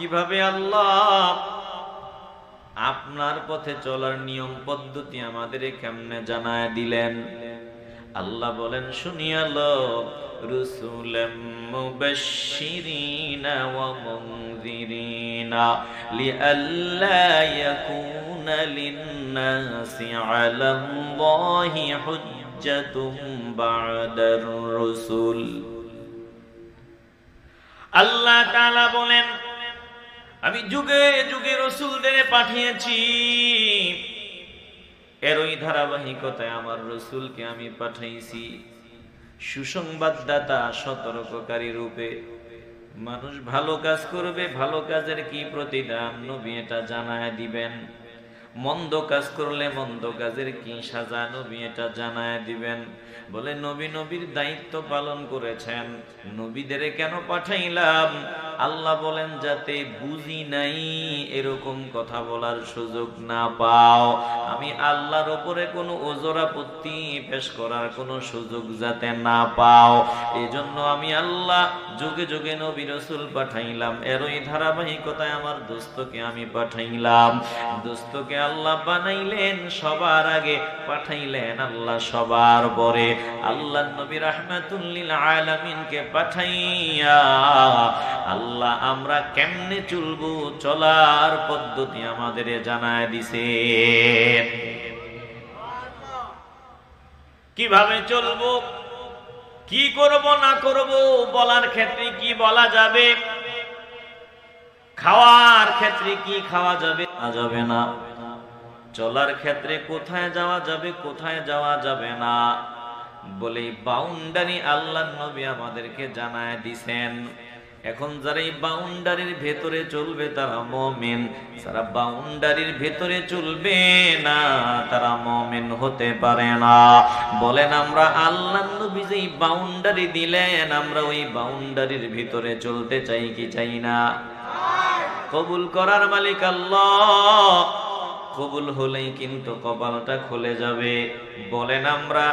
কিভাবে আল্লাহ আপনার পথে চলার নিয়ম পদ্ধতি আমাদের কেমনে জানায় দিলেন। আল্লাহ বলেন শুনিয়া লো, রুসুলাম মুবাশশিরিনা ওয়া মুনযিরিনা লিআল্লা ইয়াকুনা লিন-নাসি আলাল্লাহি হুজ্জাতুম বা'দার রুসুল। আল্লাহ তাআলা বলেন আমি যুগে যুগে রাসূলদের পাঠিয়েছি, এর ওই ধারাবাহিকতায় আমার রাসূলকে আমি পাঠাইছি সুসংবাদদাতা, সতর্ককারী রূপে। মানুষ ভালো কাজ করবে, ভালো কাজের কি প্রতিদান নবী এটা জানায় দিবেন। মন্দ কাজ করলে মন্দ কাজের কি সাজা নবী এটা জানায় দিবেন। বলে নবী নবীর দায়িত্ব পালন করেছেন। নবীদের কেন পাঠাইলাম? আল্লাহ বলেন যাতে বুঝি নাই এরকম কথা বলার সুযোগ না পাও। আমি আল্লাহর উপরে কোনো ওজর আপত্তি পেশ করার কোনো সুযোগ যাতে না পাও, এজন্য আমি আল্লাহ যুগে যুগে নবী রাসূল পাঠাইলাম। এর ওই ধারাবাহিকতায় আমার দোস্তকে আমি পাঠাইলাম। দোস্তকে আল্লাহ বানাইলেন সবার আগে, পাঠাইলেন আল্লাহ সবার পরে। আল্লাহ নবী রাহমাতুল লিল আলামিনকে পাঠাইয়া আল্লাহ আমরা কেমনে চলবো চলার পদ্ধতি আমাদের জানায় দিছে। কিভাবে চলবো, কি করব না করব, বলার ক্ষেত্রে কি বলা যাবে, খাওয়ার ক্ষেত্রে কি খাওয়া যাবে না যাবে না, চলার ক্ষেত্রে কোথায় যাওয়া যাবে কোথায় যাওয়া যাবে না, বলে বাউন্ডারি আল্লাহ নবী আমাদেরকে জানায় দিছেন। এখন যারা এই বাউন্ডারির ভেতরে চলবে তারা মুমিন, যারা বাউন্ডারির ভেতরে চলবে না তারা মুমিন হতে পারে না। বলেন আমরা আল্লাহ নবী যেই বাউন্ডারি দিলেন আমরা ওই বাউন্ডারির ভিতরে চলতে চাই কি চাই না? কবুল করার মালিক আল্লাহ, কবুল হলেই কিন্তু কপালটা খুলে যাবে। বলেন আমরা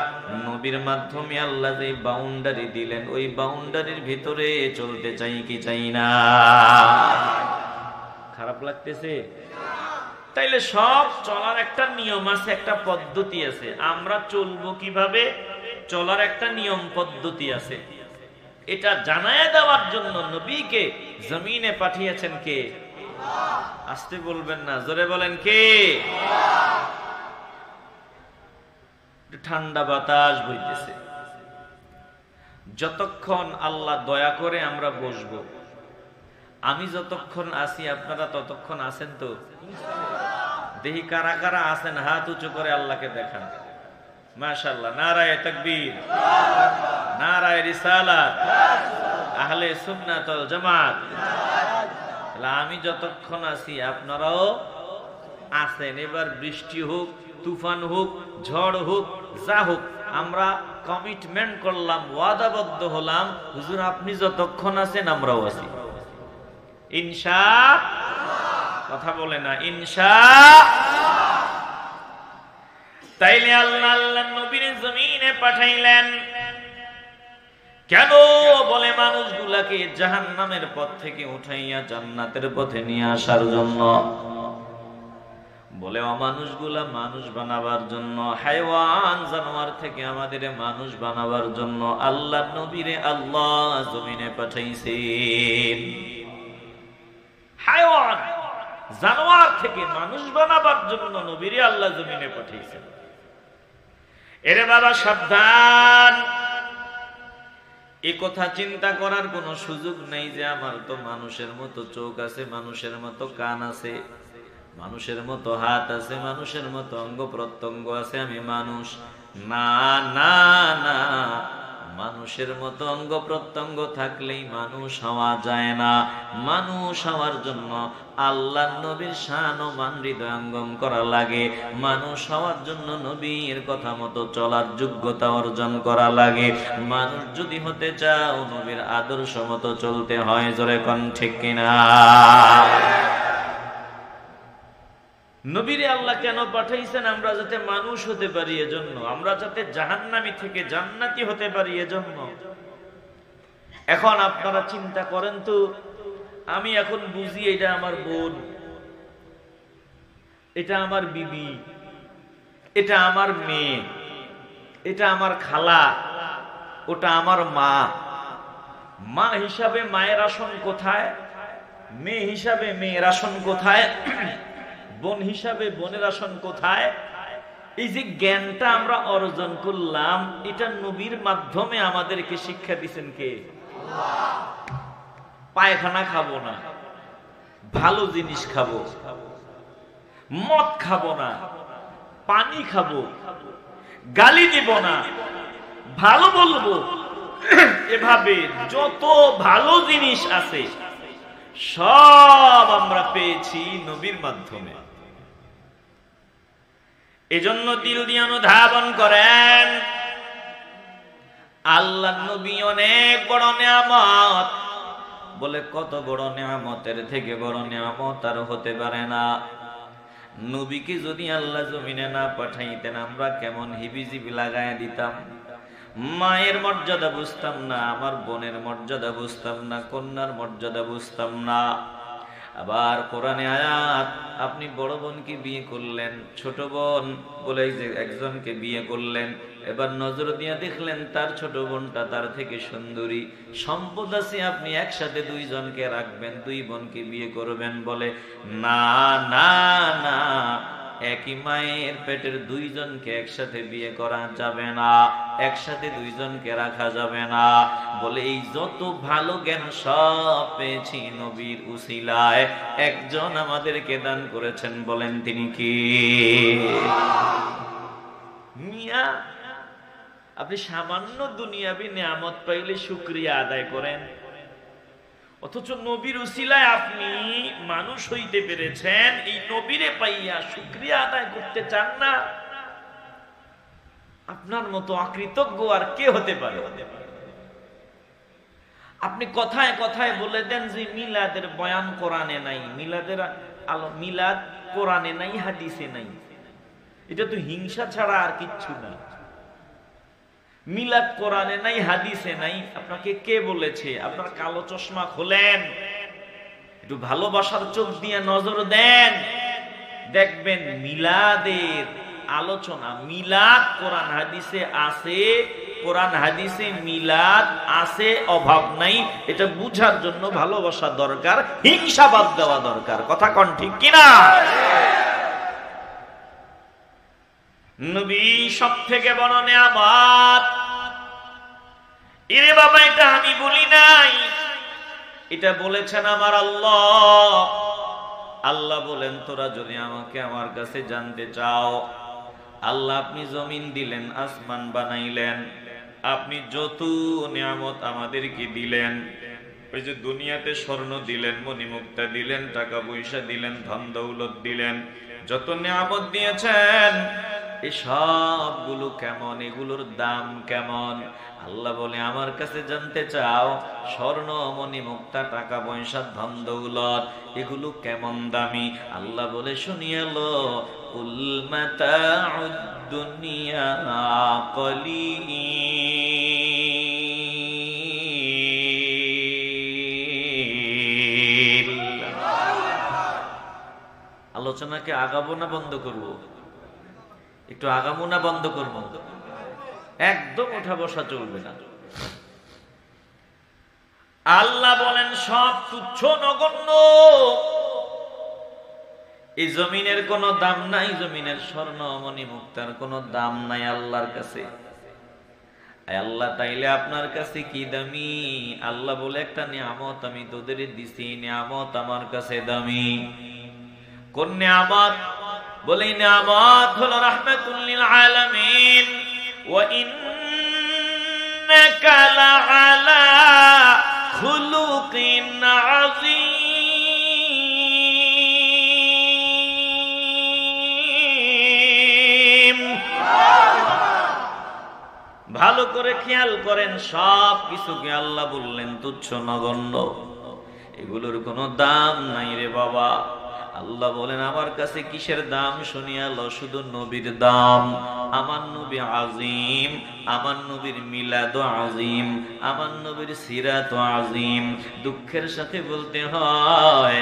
নবীর মাধ্যমে আল্লাহ যে বাউন্ডারি দিলেন ওই বাউন্ডারির ভিতরে চলতে চাই কি চাই না? খারাপ লাগতেছে? তাইলে সব চলার একটা নিয়ম আছে, একটা পদ্ধতি আছে। আমরা চলবো কিভাবে, চলার একটা নিয়ম পদ্ধতি আছে। এটা জানায় দেওয়ার জন্য নবীকে জমিনে পাঠিয়েছেন কে? আসতে বলবেন না, জোরে বলেন কে? ঠান্ডা বাতাস বইতেছে। যতক্ষণ আল্লাহ দয়া করে আমরা বসবো, আমি যতক্ষণ আছি আপনারা ততক্ষণ আছেন তো? দেখি কারা কারা আছেন, হাত উঁচু করে আল্লাহকে দেখান। মাশাআল্লাহ, নারায়ে তাকবীর, নারায়ে রিসালাত, আহলে সুন্নাত ওয়াল জামাত। আমি যতক্ষণ আছি আপনারাও আছেন। এবার বৃষ্টি হোক, তুফান হোক, ঝড় হোক, যা হোক, আমরা কমিটমেন্ট করলাম, ওয়াদাবদ্ধ হলাম, হুজুর আপনি যতক্ষণ আছেন আমরাও আছি ইনশাআল্লাহ। কথা বলে না ইনশাআল্লাহ। তাইলে আল্লাহ আল্লাহর নবীর জমিনে পাঠাইলেন কেন? বলে মানুষগুলাকে জাহান্নামের পথ থেকে উঠাইয়া জান্নাতের পথে নিয়ে আসার জন্য। বলে অমানুষগুলা মানুষ বানাবার জন্য, হায়ওয়ান জানোয়ার থেকে আমাদের মানুষ বানাবার জন্য আল্লাহ নবীরে আল্লাহ জমিনে পাঠাইছেন। হায়ওয়ান জানোয়ার থেকে মানুষ বানাবার জন্য নবীরে আল্লাহ জমিনে পাঠাইছেন। এরে বাবা সাবধান, এই কথা চিন্তা করার কোনো সুযোগ নেই যে আমার তো মানুষের মতো চোখ আছে, মানুষের মতো কান আছে, মানুষের মতো হাত আছে, মানুষের মতো অঙ্গ প্রত্যঙ্গ আছে, আমি মানুষ না। না না, মানুষের মতো অঙ্গ প্রত্যঙ্গ থাকলেই মানুষ হওয়া যায় না। মানুষ হওয়ার জন্য আল্লাহর নবীর শান ও মান হৃদয়ঙ্গম করা লাগে। মানুষ হওয়ার জন্য নবীর কথা মতো চলার যোগ্যতা অর্জন করা লাগে। মানুষ যদি হতে চাও নবীর আদর্শ মতো চলতে হয়। জোরে কোন ঠিক কিনা? নবীরে আল্লাহ কেন পাঠাইছেন? আমরা যাতে মানুষ হতে পারি এজন্য, আমরা যাতে জাহান্নামী থেকে জান্নাতি হতে পারি এজন্য। এখন আপনারা চিন্তা করেন তো, আমি এখন বুঝি এটা আমার বোন, এটা আমার বিবি, এটা আমার মেয়ে, এটা আমার খালা, ওটা আমার মা। মা হিসাবে মায়ের আসন কোথায়, মেয়ে হিসাবে মেয়ের আসন কোথায়, বোন হিসাবে বোনের আসন কোথায়? এই যে জ্ঞানটা আমরা অর্জন করলাম, এটা নবীর মাধ্যমে আমাদেরকে শিক্ষা দিচ্ছেন কে? পায়খানা খাবো না, ভালো জিনিস খাবো, মদ খাবো না, পানি খাবো, গালি দিব না, ভালো বলবো, এভাবে যত ভালো জিনিস আছে সব আমরা পেয়েছি নবীর মাধ্যমে। এজন্য দিল দিয়ে অনুধাবন করেন, আল্লাহ নবী অনেক বড় নিয়ামত। বলে কত বড় নিয়ামতের থেকে বড় নিয়ামত আর হতে পারে না। নবীকে যদি আল্লাহ জমিনে না পাঠাইতেন আমরা কেমন হিবিজিবি লাগায় দিতাম। মায়ের মর্যাদা বুঝতাম না, আমার বোনের মর্যাদা বুঝতাম না, কন্যার মর্যাদা বুঝতাম না। আবার কোরআনে আয়াত, আপনি বড় বোনকে বিয়ে করলেন, ছোট বোন বলে যে একজনকে বিয়ে করলেন, এবার নজর দিয়ে দেখলেন তার ছোট বোনটা তার থেকে সুন্দরী, সম্পদ আছে, আপনি একসাথে দুইজনকে রাখবেন, দুই বোনকে বিয়ে করবেন। বলে না না না, একই মায়ের পেটের দুইজনকে একসাথে বিয়ে করা যাবে না, একসাথে দুইজনকে রাখা যাবে না। বলে এই যত ভালো জ্ঞান সব পেয়েছি নবীর উসিলায়, একজন আমাদেরকে দান করেছেন, বলেন তিনি কি? মিয়া, আপনি সামান্য দুনিয়াবি নিয়ামত পাইলে শুকরিয়া আদায় করেন, অথচ নবীর উসিলায় আপনি মানুষ হইতে পেরেছেন, এই নবীরে পাইয়া শুকরিয়া আদায় করতে চান না? আপনার মতো অকৃতজ্ঞ আর কে হতে পারে? আপনি কথায় কথায় বলে দেন যে মিলাদের বয়ান কোরআনে নাই, মিলাদের আলো, মিলাদ কোরআনে নাই, হাদিসে নাই। এটা তো হিংসা ছাড়া আর কিচ্ছু না। মিলাদ কোরআনে নাই, হাদিসে নাই, আপনাকে কে বলেছে? আপনার কালো চশমা খোলেন, একটু ভালোবাসার চোখ দিয়ে নজর দেন, দেখবেন মিলাদের আলোচনা, মিলাদ কোরআন হাদিসে আছে, কোরআন হাদিসে মিলাদ আছে, অভাব নাই। এটা বুঝার জন্য ভালোবাসা দরকার, হিংসা বাদ দেওয়া দরকার। কথা কোন ঠিক কিনা? নবী সব থেকে বড় নিয়ামত। এরে বাবা, এটা আমি বলি নাই, এটা বলেছেন আমার আল্লাহ। আল্লাহ বলেন, তোরা যদি আমাকে আমার কাছে জানতে চাও, আল্লাহ আপনি জমিন দিলেন, আসমান বানাইলেন, আপনি যত নিয়ামত আমাদেরকে দিলেন, ওই যে দুনিয়াতে স্বর্ণ দিলেন, মণিমুক্তা দিলেন, টাকা পয়সা দিলেন, ধন দৌলত দিলেন, যত নিয়ামত দিয়েছেন, এই সবগুলো কেমন, এগুলোর দাম কেমন? আল্লাহ বলে, আমার কাছে জানতে চাও, স্বর্ণ মণিমুক্তা টাকা পয়সা ধন দৌলত এগুলো কেমন দামি? আল্লাহ বলে, শুনিয়ে লো, কুল মাতাউদ দুনিয়া কলিল। আলোচনাকে আগাবো না বন্ধ করবো? একটু আগামো না বন্ধ করবো? একদম ওঠা বসা চলবে না। আল্লাহ বলেন, সব তুচ্ছ নগণ্য, এই জমিনের কোনো দাম নাই, জমিনের স্বর্ণ মণিমুক্তার কোনো দাম নাই আল্লাহর কাছে। আল্লাহ তাইলে আপনার কাছে কি দামি? আল্লাহ বলে, একটা নিয়ামত আমি তোদের দিছি, নিয়ামত আমার কাছে দামি। কোন নিয়ামত? বলে, নিয়ামত হলো রাহমাতুল লিল আলামিন। ওয়া ইন্নাকা লাআলা খুলুকিন আযীম। ভালো করে খেয়াল করেন, সব কিছুকে আল্লাহ বললেন তুচ্ছ নগণ্য, এগুলোর কোনো দাম নাই রে বাবা। আল্লাহ বলেন, আমার কাছে কিসের দাম? শুনিয়া লো, শুধু নবীর দাম। আমার নবী আজিম, আমার নবীর মিলাদ আজিম, আমার নবীর সিরাত আজিম। দুঃখের সাথে বলতে হয়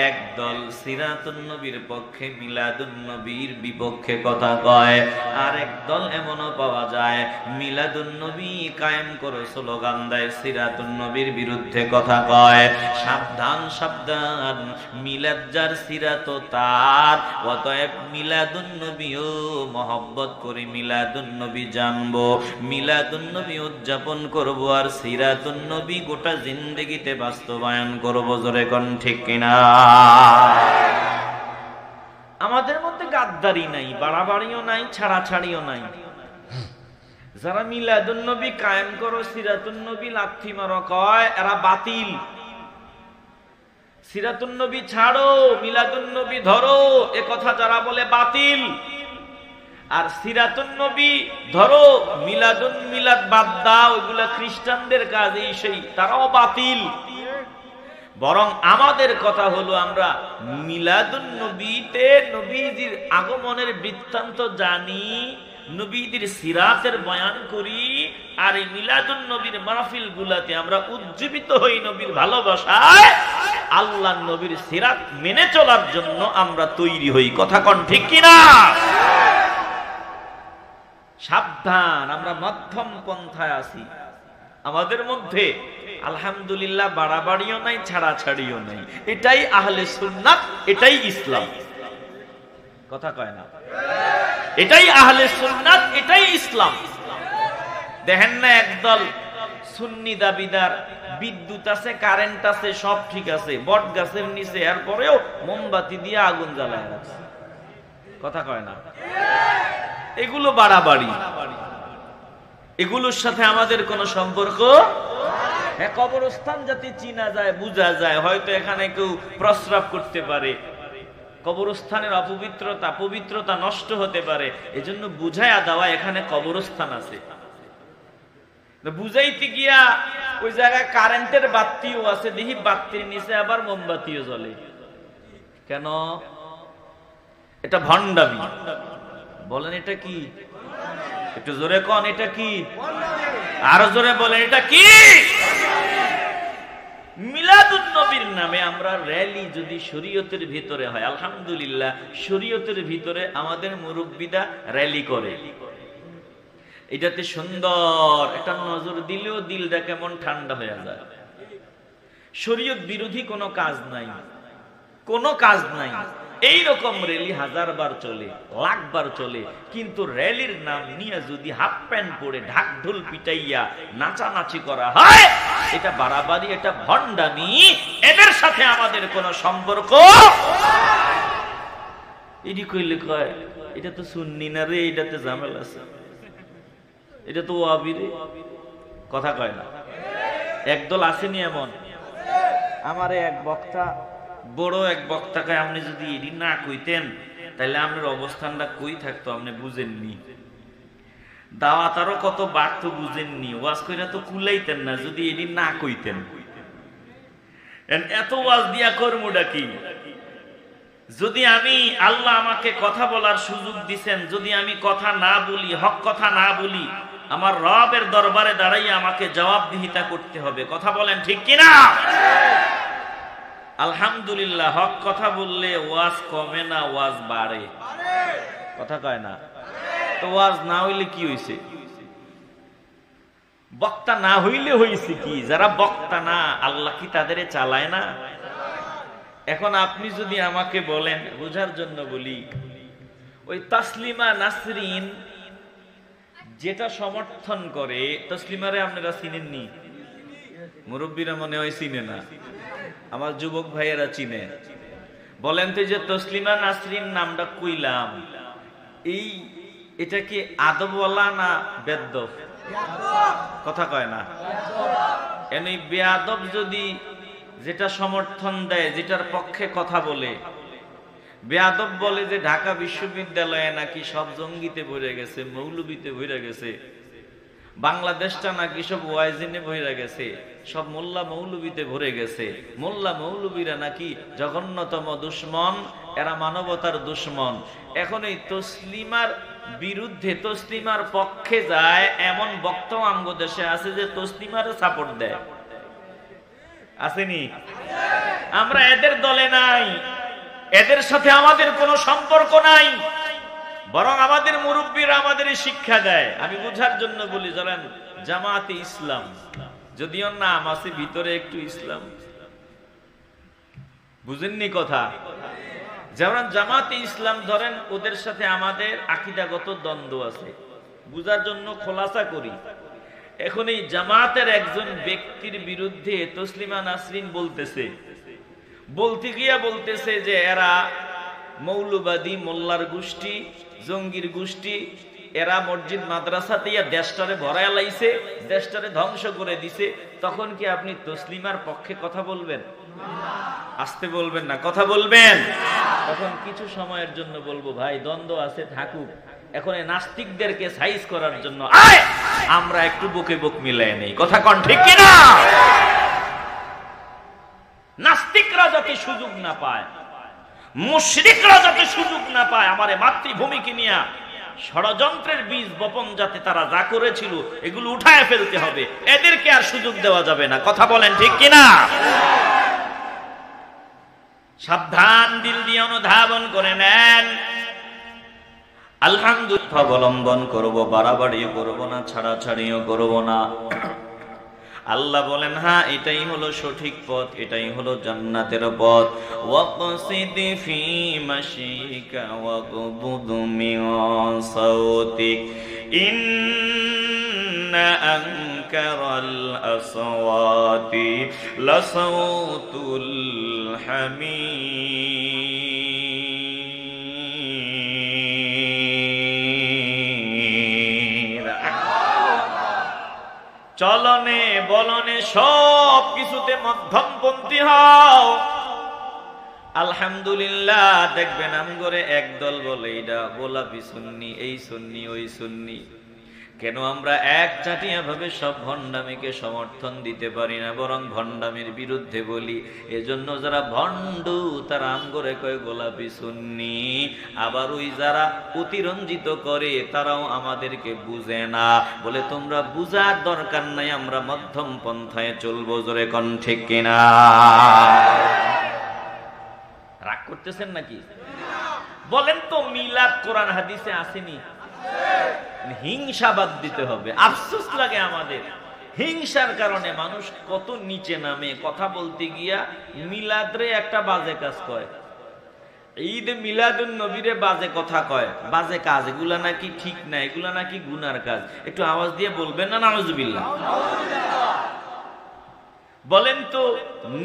একদল সিরাতুন নবীর পক্ষে মিলাদুন নবীর বিপক্ষে কথা কয়, আর একদল এমনও পাওয়া যায় মিলাদুন নবী কায়েম করে স্লোগান দেয়, সিরাতুন নবীর বিরুদ্ধে কথা কয়। সাবধান সাবধান, মিলাদ যার সিরাত তার, অতএব মিলাদুন নবীও মহব্বত করে মিলাদুন নবী জানবো, মিলাদুন নবী উদযাপন করব, আর সিরাতুন নবী গোটা জিন্দেগিতে বাস্তবায়ন করব। জোরে কোন ঠিক কিনা? আমাদের মধ্যে গাদ্দারি নাই, বাড়াবাড়িও নাই, ছাড়াছাড়িও নাই। যারা মিলাদুন নবী কায়েম করো, সিরাতুন নবী লাথি মারো কয়, এরা বাতিল। সিরাতুন নবী ছাড়ো, মিলাদুন নবী ধরো, এ কথা যারা বলে বাতিল। আর সিরাতুন নবী ধরো, মিলাদ বাদ দাও, ওইগুলা খ্রিস্টানদের কাজ, এই সেই, তারাও বাতিল। বরং আমাদের কথা হলো আমরা মিলাদুন নবীতে নবীজির আগমনের বৃত্তান্ত জানি, নবীদের সিরাতের বয়ান করি, আর এই মিলাদুন নবীর মাহফিল গুলাতে আমরা উজ্জীবিত হই নবীর ভালোবাসায়, আল্লাহ নবীর সিরাত মেনে চলার জন্য আমরা তৈরি হই। কথা কোন ঠিক কিনা? সাবধান, আমরা মধ্যম পন্থায় আছি। আমাদের মধ্যে আলহামদুলিল্লাহ বাড়াবাড়িও নাই, ছাড়াছাড়িও নাই। এটাই আহলে সুন্নাত, এটাই ইসলাম। কথা কয় না? এটাই আহলে সুন্নাত, এটাই ইসলাম। দেখেন না একদল সুন্নি দাবিদার, বিদ্যুৎ আছে, কারেন্ট আছে, সব ঠিক আছে, বট গাছের নিচে এরপরেও মোমবাতি দিয়ে আগুন জ্বালায় রাখছে। কথা কয় না? এগুলো বাড়াবাড়ি, এগুলোর সাথে আমাদের কোনো সম্পর্ক। হ্যাঁ, কবরস্থান যাতে চিনা যায়, বুঝা যায়, হয়তো এখানে কেউ প্রস্রাব করতে পারে, কবরস্থানের অপবিত্রতা পবিত্রতা নষ্ট হতে পারে, এজন্য বুঝাইয়া দেওয়া এখানে কবরস্থান আছে। বুঝাইতে গিয়া ওই জায়গায় কারেন্টের বাতিও আছে, দেখি বাতির নিচে আবার মোমবাতিও জ্বলে। কেন? এটা ভণ্ডামি। বলেন এটা কি? একটু জোরে কন, এটা কি? আরো জোরে বলেন, এটা কি? মিলাদুন নবীর নামে আমরা র্যালি যদি শরীয়তের ভিতরে হয়, আলহামদুলিল্লাহ শরীয়তের ভিতরে আমাদের মুরব্বিরা র্যালি করে, এটাতে সুন্দর একটা নজর দিলেও দিলটা কেমন ঠান্ডা হয়ে যায়। শরীয়ত বিরোধী কোনো কাজ নাই, কোনো কাজ নাই। এইরকম র্যালি হাজারবার চলে, লাখবার চলে, কিন্তু র্যালির নাম নিয়ে যদি হাফ প্যান্ট পরে ঢাক ঢোল পিটাইয়া নাচানাচি করা হয়, এটা বাড়াবাড়ি, এটা ভণ্ডামি। এদের সাথে আমাদের কোনো সম্পর্ক। এটি কইলে কয় এটা তো সুন্নি না রে, এটাতে ঝামেলা আছে, এটা তো ওয়াহাবি রে। কথা কয় না? একদল আসেনি এমন। আমারে এক বক্তা, বড় এক বক্তাকে আপনি যদি এটি না কইতেন তাহলে আপনার অবস্থানটা কই থাকতো আপনি বুঝেননি, দাওয়াত আরো কত বাড়ত বুঝেননি, ওয়াজ কইরা তো কুলাইতেন না যদি এটি না কইতেন। এত ওয়াজ দিয়া কর্মটা কি? যদি আমি, আল্লাহ আমাকে কথা বলার সুযোগ দিছেন, যদি আমি কথা না বলি, হক কথা না বলি, আমার রবের দরবারে দাঁড়াইয়া আমাকে জবাবদিহিতা করতে হবে। কথা বলেন ঠিক কিনা? আলহামদুলিল্লাহ হক কথা বললে ওয়াজ কমে না, ওয়াজ বাড়ে। কথা কয় না? তো ওয়াজ না হইলে কি হইছে? বক্তা না হইলে হইছে কি? যারা বক্তা না, আল্লাহ কি তাদের চালায় না? এখন আপনি যদি আমাকে বলেন, বোঝার জন্য বলি, ওই তাসলিমা নাসরিন যেটা সমর্থন করে, তসলিমারে আপনারা চিনেননি? মুরব্বীরা মনে হয় চিনে না, আমার যুবক ভাইয়েরা চিনে। বলেন তো, যে তসলিমা নাসরিন নামটা কইলাম, এটা কি আদবওয়ালা না বেদব? কথা কয় না? এনে বেয়াদব যদি যেটা সমর্থন দেয়, যেটার পক্ষে কথা বলে, বেয়াদব বলে যে ঢাকা বিশ্ববিদ্যালয়ে নাকি সব জঙ্গিতে ভরে গেছে, মৌলবীতে ভরে গেছে, বাংলাদেশটা নাকি সব ওয়াইজিনে ভরে গেছে, সব মোল্লা মৌলবীতে ভরে গেছে, মোল্লা মৌলবীরা নাকি জঘন্যতম দুশ্মন, এরা মানবতার দুশ্মন। এখন এই তসলিমার বিরুদ্ধে তসলিমার পক্ষে যায় এমন বক্তাও আমগো দেশে আছে যে তসলিমারে সাপোর্ট দেয়, আসেনি? আমরা এদের দলে নাই, এদের সাথে আমাদের কোনো সম্পর্ক নাই, বরং আমাদের মুরব্বীরা আমাদের শিক্ষা দেয়। আমি বুঝার জন্য বলি, ধরেন জামাতে ইসলাম, যদিও নাম আছে ভিতরে একটু ইসলাম, বুঝেননি কথা? যেমন জামাতে ইসলাম ধরেন, ওদের সাথে আমাদের আকীদাগত দ্বন্দ্ব আছে, বুঝার জন্য খোলাসা করি। এখন এই জামাতের একজন ব্যক্তির বিরুদ্ধে তসলিমা নাসরিন বলতে গিয়া বলতেছে যে এরা মৌলবাদী, মোল্লার গোষ্ঠী, জঙ্গির গোষ্ঠী, এরা মসজিদ মাদ্রাসাতে দেশটারে ভরায় লাইছে, দেশটারে ধ্বংস করে দিছে। তখন কি আপনি তসলিমার পক্ষে কথা বলবেন? আসতে বলবেন না, কথা বলবেন। তখন কিছু সময়ের জন্য বলবো, ভাই দ্বন্দ্ব আছে থাকুক, এখন এই নাস্তিকদেরকে সাইজ করার জন্য আমরা একটু বুকে বুক মিলাই নেই, কথা কন ঠিক কিনা? নাস্তিকরা যাতে সুযোগ না পায়, মুশরিকরা যাতে সুযোগ না পায়, আমার মাতৃভূমিকে নিয়ে ষড়যন্ত্রের বীজ বপন যাতে তারা যা করেছিল এগুলো উঠায় ফেলতে হবে, এদেরকে আর সুযোগ দেওয়া যাবে না, কথা বলেন ঠিক কিনা? সাবধান, দিল দিয়ে অনুধাবন করে নেন। আলহামদুলিল্লাহ অবলম্বন করব, বাড়াবাড়িও করব না, ছাড়াছাড়িও করব না। আল্লাহ বলেন, হ্যাঁ এটাই হলো সঠিক পথ, এটাই হলো জান্নাতের পথ। ওয়াকসিদ ফি মাশিকা ওয়াগবুদ মিন সাওতিক ইন্না আনকারাল আসওয়াতি লাসাউতুল হামির। চলনে বলনে সব কিছুতে মধ্যমপন্থী হও। আলহামদুলিল্লাহ দেখবেন আমগরে একদল বলে এটা গোলাপি সুন্নি, এই সুন্নি ওই সুন্নি। কেন আমরা এক চাটিয়া ভাবে সব ভণ্ডামিকে সমর্থন দিতে পারি না, বরং ভণ্ডামির বিরুদ্ধে বলি। এজন্য যারা ভণ্ড তারা আমগরে কয় গোলাপি সুন্নি, আবার ওই যারা অতিরঞ্জিত করে তারাও আমাদেরকে বুঝে না, বলে তোমরা বুঝার দরকার নাই, আমরা মধ্যম পন্থায় চলবো। জোরে কোন ঠিক কিনা? রাগ করতেছেন নাকি? বলেন তো, মিলাদ কোরআন হাদিসে আসেনি? হিংসা বাদ দিতে হবে। আফসোস লাগে আমাদের, হিংসার কারণে মানুষ কত নিচে নামে। কথা বলতে গিয়া মিলাদরে একটা বাজে কাজ কয়, ঈদে মিলাদুন নবীরে বাজে কথা কয়, বাজে কাজ, এগুলা নাকি ঠিক না, এগুলা নাকি গুনার কাজ। একটু আওয়াজ দিয়ে বলবেন না নাউজুবিল্লাহ? বলেন তো,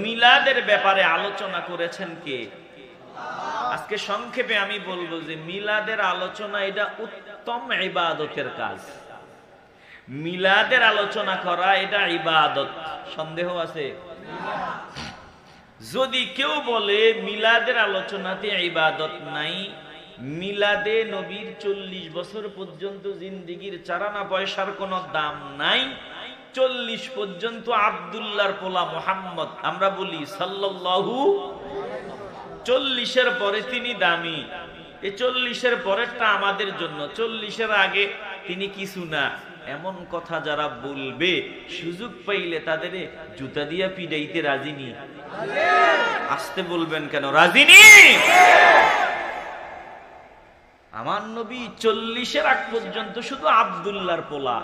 মিলাদের ব্যাপারে আলোচনা করেছেন কে? আজকে সংক্ষেপে আমি বলবো যে মিলাদের আলোচনা এটা উত্তম ইবাদতের কাজ। মিলাদের আলোচনা করা এটা ইবাদত, সন্দেহ আছে? যদি কেউ বলে মিলাদের আলোচনাতে ইবাদত নাই, মিলাদে নবীর 40 বছর পর্যন্ত জিন্দিগির চারানা পয়সার কোনো দাম নাই, 40 পর্যন্ত আব্দুল্লাহর পোলা মুহাম্মদ, আমরা বলি সাল্লাল্লাহু, 40-এর পরে তিনি দামি, এই 40-এর পরেরটা আমাদের জন্য, 40-এর আগে তিনি কিছু না, এমন কথা যারা বলবে সুযোগ পাইলে তাদের জুতা দিয়া পিড়াইতে রাজিনি। আসতে বলবেন কেন? রাজিনি। আমার নবী 40-এর আগ পর্যন্ত শুধু আব্দুল্লাহর পোলা,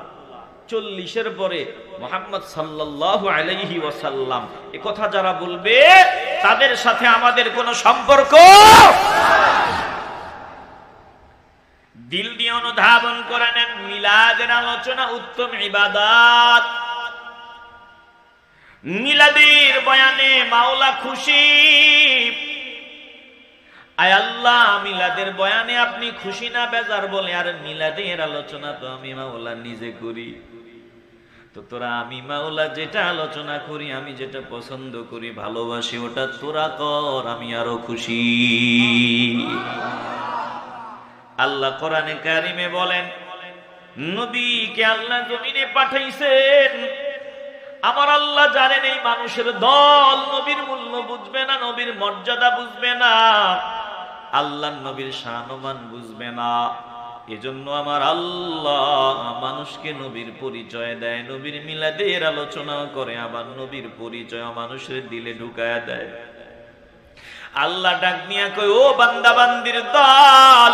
40-এর পরে মুহাম্মদ সাল্লাল্লাহু আলাইহি ওয়াসাল্লাম। এই কথা যারা বলবে তাদের সাথে আমাদের কোনো সম্পর্ক। দিল দিয়ে অনুধাবন করে নেন, মিলাদের আলোচনা উত্তম ইবাদত। মিলাদের বয়ানে মাওলা খুশি। আয় আল্লাহ, মিলাদের বয়ানে আপনি খুশি না বেজার বলে, আর মিলাদের আলোচনা তো আমি মাওলা নিজে করি। তো তোরা আমি মাওলা যেটা আলোচনা করি, আমি যেটা পছন্দ করি, ভালোবাসি, ওটা তোরা কর, আমি আরো খুশি। আল্লাহ কোরআনে কারিমে বলেন, নবীকে আল্লাহ জমিনে পাঠাইছেন। আমার আল্লাহ জানেন এই মানুষের দল নবীর মূল্য বুঝবে না, নবীর মর্যাদা বুঝবে না, আল্লাহ নবীর শানমান বুঝবে না। এজন্য আমার আল্লাহ মানুষকে নবীর পরিচয় দেয়, নবীর মিলাদের আলোচনা করে, আবার নবীর পরিচয় মানুষের দিলে ঢুকায়া দেয়। আল্লাহ ডাক নিয়া কয়, ও বান্দা বান্দির দল,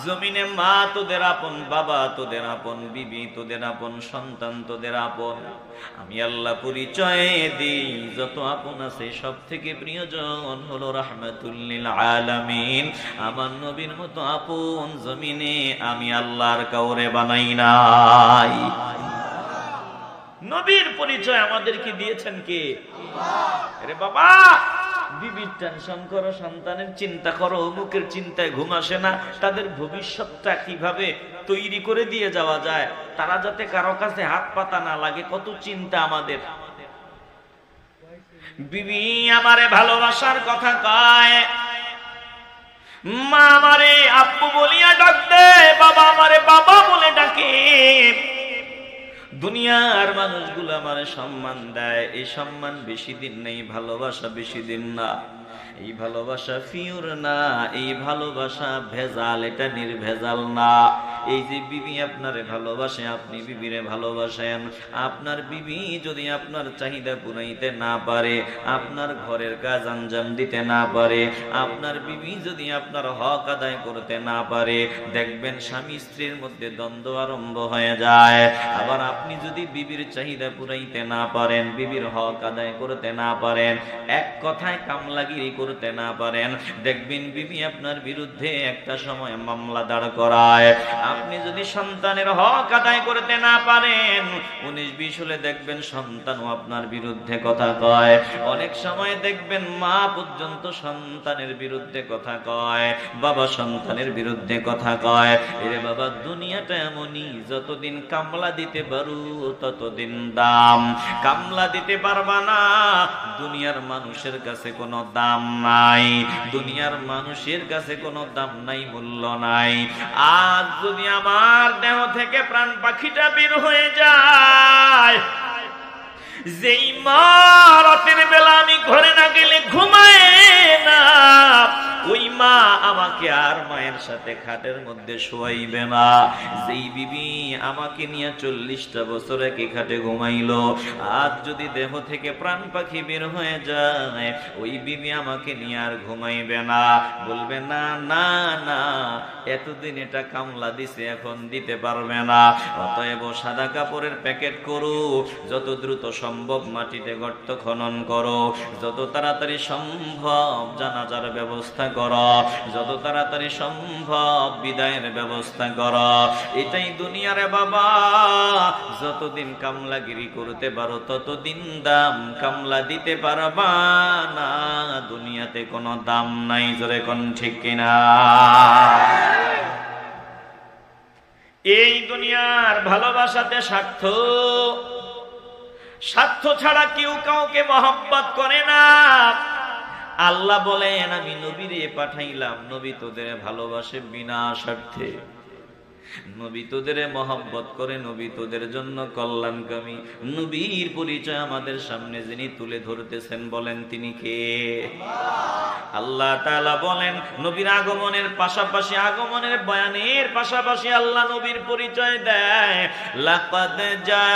জমিনে মা তোদের আপন, বাবা তোদের আপন, বিবি তোদের আপন, সন্তান তোদের আপন। আমি আল্লাহ পরিচয় দিই, যত আপন আছে সব থেকে প্রিয়জন হলো রাহমাতুল লিল আলামিন। আমার নবীর মতো আপন জমিনে আমি আল্লাহর কাউরে বানাই নাই। নবীর পরিচয় আমাদেরকে দিয়েছেন কে? আরে বাবা, বিবির টেনশন করো, সন্তানের চিন্তা করো, অমুকের চিন্তায় ঘুম আসে না, তাদের ভবিষ্যৎটা কিভাবে তৈরি করে দিয়ে যাওয়া যায়, তারা যাতে কারো কাছে হাত পাতা না লাগে, কত চিন্তা আমাদের। বিবি আমারে ভালোবাসার কথা কয়, মা আমারে আব্বু বলিয়া ডাক দেয়, বাবা আমারে বাবা বলে ডাকে। দুনিয়ার মানুষগুলো আমারে সম্মান দেয়, এই সম্মান বেশি দিন নেই, ভালোবাসা বেশি দিন না। এই ভালোবাসা ফিউর না, এই ভালোবাসা ভেজাল, এটা নির্ভেজাল না। এই যে বিবি আপনারে ভালোবাসে, আপনি বিবিরে ভালোবাসেন, আপনার বিবি যদি আপনার চাহিদা পুরাইতে না পারে, আপনার ঘরের কাজ আঞ্জাম দিতে না পারে, আপনার বিবি যদি আপনার হক আদায় করতে না পারে, দেখবেন স্বামী স্ত্রীর মধ্যে দ্বন্দ্ব আরম্ভ হয়ে যায়। আবার আপনি যদি বিবির চাহিদা পুরাইতে না পারেন, বিবির হক আদায় করতে না পারেন, এক কথায় কামলাগিরি করতে না পারেন, দেখবেন বিবি আপনার বিরুদ্ধে একটা সময় মামলা দাঁড় করায়। আপনি যদি সন্তানের হক আদায় করতে না পারেন, 19-20 হলে দেখবেন সন্তানও আপনার বিরুদ্ধে কথা কয়। অনেক সময় দেখবেন মা পর্যন্ত সন্তানের বিরুদ্ধে কথা কয়, বাবা সন্তানের বিরুদ্ধে কথা কয়। এরে বাবা, দুনিয়াটা এমনই, যতদিন কামলা দিতে পারো ততদিন দাম। কামলা দিতে পারবা না, দুনিয়ার মানুষের কাছে কোনো দাম নাই, দুনিয়ার মানুষের কাছে কোনো দাম নাই, মূল্য নাই। আজ যদি আমার দেহ থেকে প্রাণ পাখিটা বের হয়ে যায়, যেই মা রাতের বেলা আমি ঘরে না গেলে ঘুমায় না, ওই মা আমাকে আর মায়ের সাথে খাটের মধ্যে শোয়াইবে না। যেই বিবি আমাকে নিয়ে 40টা বছর একই খাটে ঘুমাইলো, আজ যদি দেহ থেকে প্রাণ পাখি বের হয়ে যায়, ওই বিবি আমাকে নিয়ে আর ঘুমাইবে না, বলবে না না না, এতদিন এটা কামলা দিছে, এখন দিতে পারবে না। অতএব সাদা কাপড়ের প্যাকেট করো, যত দ্রুত সম্ভব মাটিতে গর্ত খনন করো, যত তাড়াতাড়ি সম্ভব জানাজার ব্যবস্থা করো, যত তাড়াতাড়ি সম্ভব বিদায়ের ব্যবস্থা করো। এটাই দুনিয়ারে বাবা, যতদিন কামলাগিরি করতে পারো ততদিন দাম, কামলা দিতে পারবা না, দুনিয়াতে কোনো দাম নাই। জোরে কোন ঠিক কিনা? এই দুনিয়ার ভালোবাসাতে স্বার্থ, স্বার্থ ছাড়া কেউ কাউকে মহব্বত করে না। আল্লাহ বলেন, আমি নবীরে পাঠাইলাম, নবী তোদের ভালোবাসে বিনা স্বার্থে, নবী তোদের মহব্বত করে, নবী তোদের জন্য কল্যাণকামী। নবীর পরিচয় আমাদের সামনে যিনি তুলে ধরতেছেন, বলেন তিনি কে? আল্লাহ তাআলা বলেন, নবীর আগমনের পাশাপাশি, আগমনের বয়ানের পাশাপাশি আল্লাহ নবীর পরিচয় দেয়। লাকাদ জাআকুম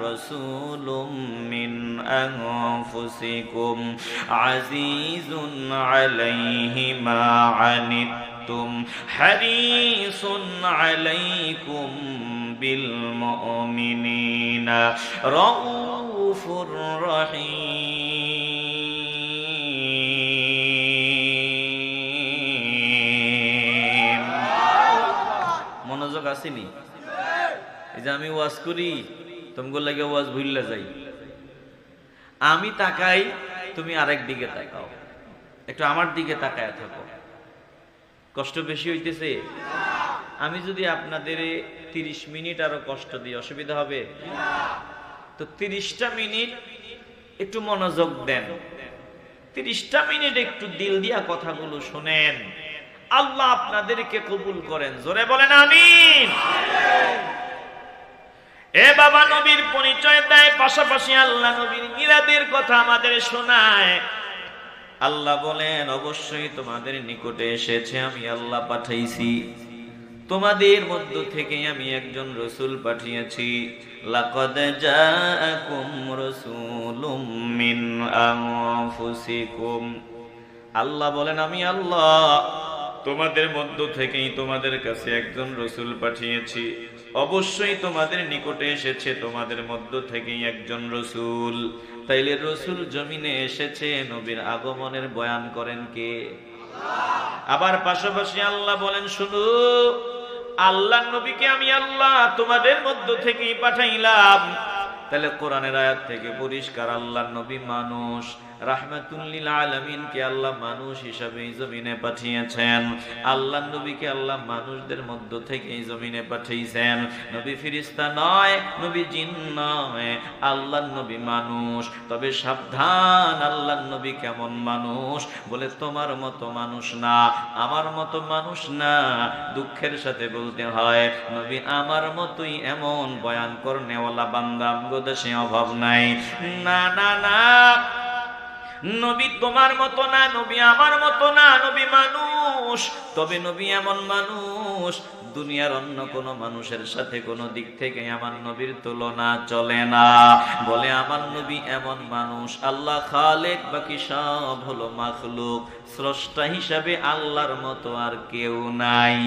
রাসূলুম মিন আনফুসিকুম আজিজুন আলাইহি মা আনিতুম হারিসুন আলাইকুম বিল মুমিনিনা রাউফুর রহিম। মনোযোগ আসেনি? এই যে আমি ওয়াজ করি, তোমার লাগে ওয়াজ ভুললে যাই, আমি তাকাই, তুমি আরেক দিকে তাকাও, একটু আমার দিকে তাকায় থাকো। কষ্ট বেশি হইতেছে? আমি যদি আপনাদের 30 মিনিট আরো কষ্ট দিই, অসুবিধা হবে? তো 30টা মিনিট একটু মনোযোগ দেন, 30টা মিনিট একটু দিল দিয়া কথাগুলো শুনেন, আল্লাহ আপনাদেরকে কবুল করেন। জোরে বলেন আমিন। এ বাবা, নবীর পরিচয় দেয়, পাশাপাশি আল্লাহ নবীর মিলাদের কথা আমাদের শোনায়। আল্লাহ বলেন অবশ্যই তোমাদের নিকটে এসেছে, আমি আল্লাহ পাঠাইছি, তোমাদের মধ্য থেকে আমি একজন রাসূল পাঠিয়েছি। লাকাদ জাআকুম রাসূলুম মিন আনফুসিকুম, আল্লাহ বলেন আমি আল্লাহ তোমাদের মধ্য থেকেই তোমাদের কাছে একজন রাসূল পাঠিয়েছি, অবশ্যই তোমাদের নিকটে এসেছে তোমাদের মধ্য থেকেই একজন রাসূল। তাইলে রাসূল জমিনে এসেছে, নবীর আগমনের বয়ান করেন কে? আবার পাশাপাশি আল্লাহ বলেন শুধু আল্লাহর নবীকে আমি আল্লাহ তোমাদের মধ্য থেকেই পাঠাইলাম। তাহলে কোরআনের আয়াত থেকে পরিষ্কার আল্লাহর নবী মানুষ, রাহমাতুল লিল আলামিনকে আল্লাহ মানুষ হিসাবে এই জমিনে পাঠিয়েছেন। আল্লাহর নবীকে আল্লাহ মানুষদের মধ্য থেকে এই জমিনে পাঠিয়েছেন। নবী ফেরেশতা নয়, নবী জিন নয়, আল্লাহর নবী মানুষ। তবে সাবধান, আল্লাহর নবী কেমন মানুষ? বলে তোমার মতো মানুষ না, আমার মতো মানুষ না। দুঃখের সাথে বলতে হয় নবী আমার মতোই এমন বয়ান করনেওয়ালা বান্দা আমগো দেশে অভাব নাই। না না না, নবী তোমার মতো না, নবী আমার মতো না, নবী মানুষ। তবে নবী এমন মানুষ দুনিয়ার অন্য কোন মানুষের সাথে কোনো দিক থেকে আমার নবীর তুলনা চলে না। বলে আমার নবী এমন মানুষ, আল্লাহ খালেক, বাকি সব হলো মাখলুক। স্রষ্টা হিসাবে আল্লাহর মতো আর কেউ নাই।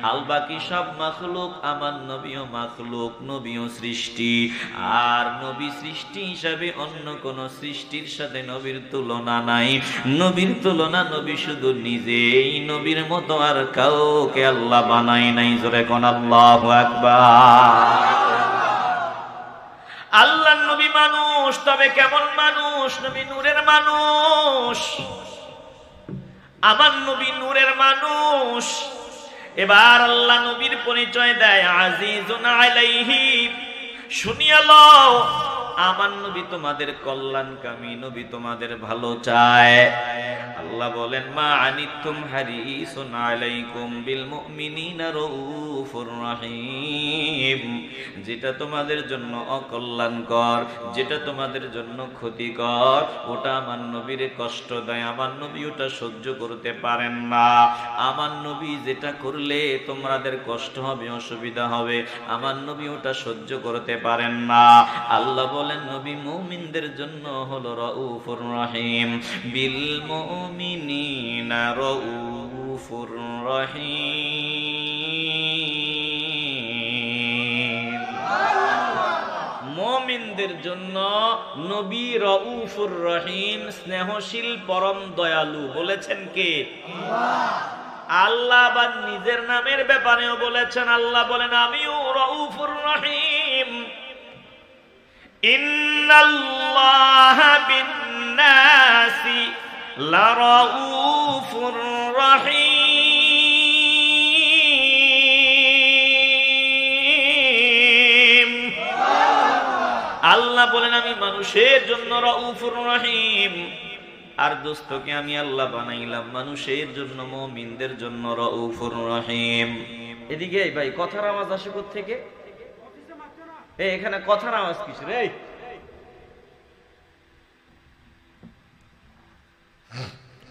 আল বাকি সব মাখলুক, আমার নবীও মাখলুক, নবীও সৃষ্টি। আর নবী সৃষ্টি হিসাবে অন্য কোন সৃষ্টির সাথে নবীর তুলনা নাই। নবীর তুলনা নবী শুধু নিজেই, নবীর মতো আর কাউকে আল্লাহ বানাই নাই। জোরে কোন আল্লাহু আকবার। আল্লাহর নবী মানুষ, তবে কেমন মানুষ? নবী নূরের মানুষ, আমার নবী নূরের মানুষ। এবার আল্লাহ নবীর পরিচয় দেয় আজিজুন আলাইহি। শুনিয়া লও, আমার নবী তোমাদের কল্যাণকামী, নবী তোমাদের ভালো চায়। আল্লাহ বলেন মা আনিতুম হারিসুন আলাইকুম বিল মুমিনিনা রাউফুর রহিম। যেটা তোমাদের জন্য অকল্যাণকর, যেটা তোমাদের জন্য ক্ষতিকর, ওটা আমার নবীর কষ্ট দেয়। আমার নবী ওটা সহ্য করতে পারেন না। আমার নবী যেটা করলে তোমাদের কষ্ট হবে, অসুবিধা হবে, আমার নবী ওটা সহ্য করতে পারেন না। আল্লাহ বলেন নবী মুমিনদের জন্য হলো রাউফুর রহিম। বিল মুমিনিনা রাউফুর রহিম। মুমিনদের জন্য নবী রাউফুর রহিম, স্নেহশীল, পরম দয়ালু। বলেছেন কে? আল্লাহ আবার নিজের নামের ব্যাপারেও বলেছেন। আল্লাহ বলেন আমিও রাউফুর রহিম। ইন্নাল্লাহা বিন-নাসি লারাউফুর রহিম। আল্লাহ বলেন আমি মানুষের জন্য রাউফুর রহিম। আর দোস্তকে আমি আল্লাহ বানাইলাম মানুষের জন্য, মুমিনদের জন্য রাউফুর রহিম। এদিকে ভাই কথার আওয়াজ আসে কোথা থেকে? এখানে কথার আওয়াজ কিসের? এই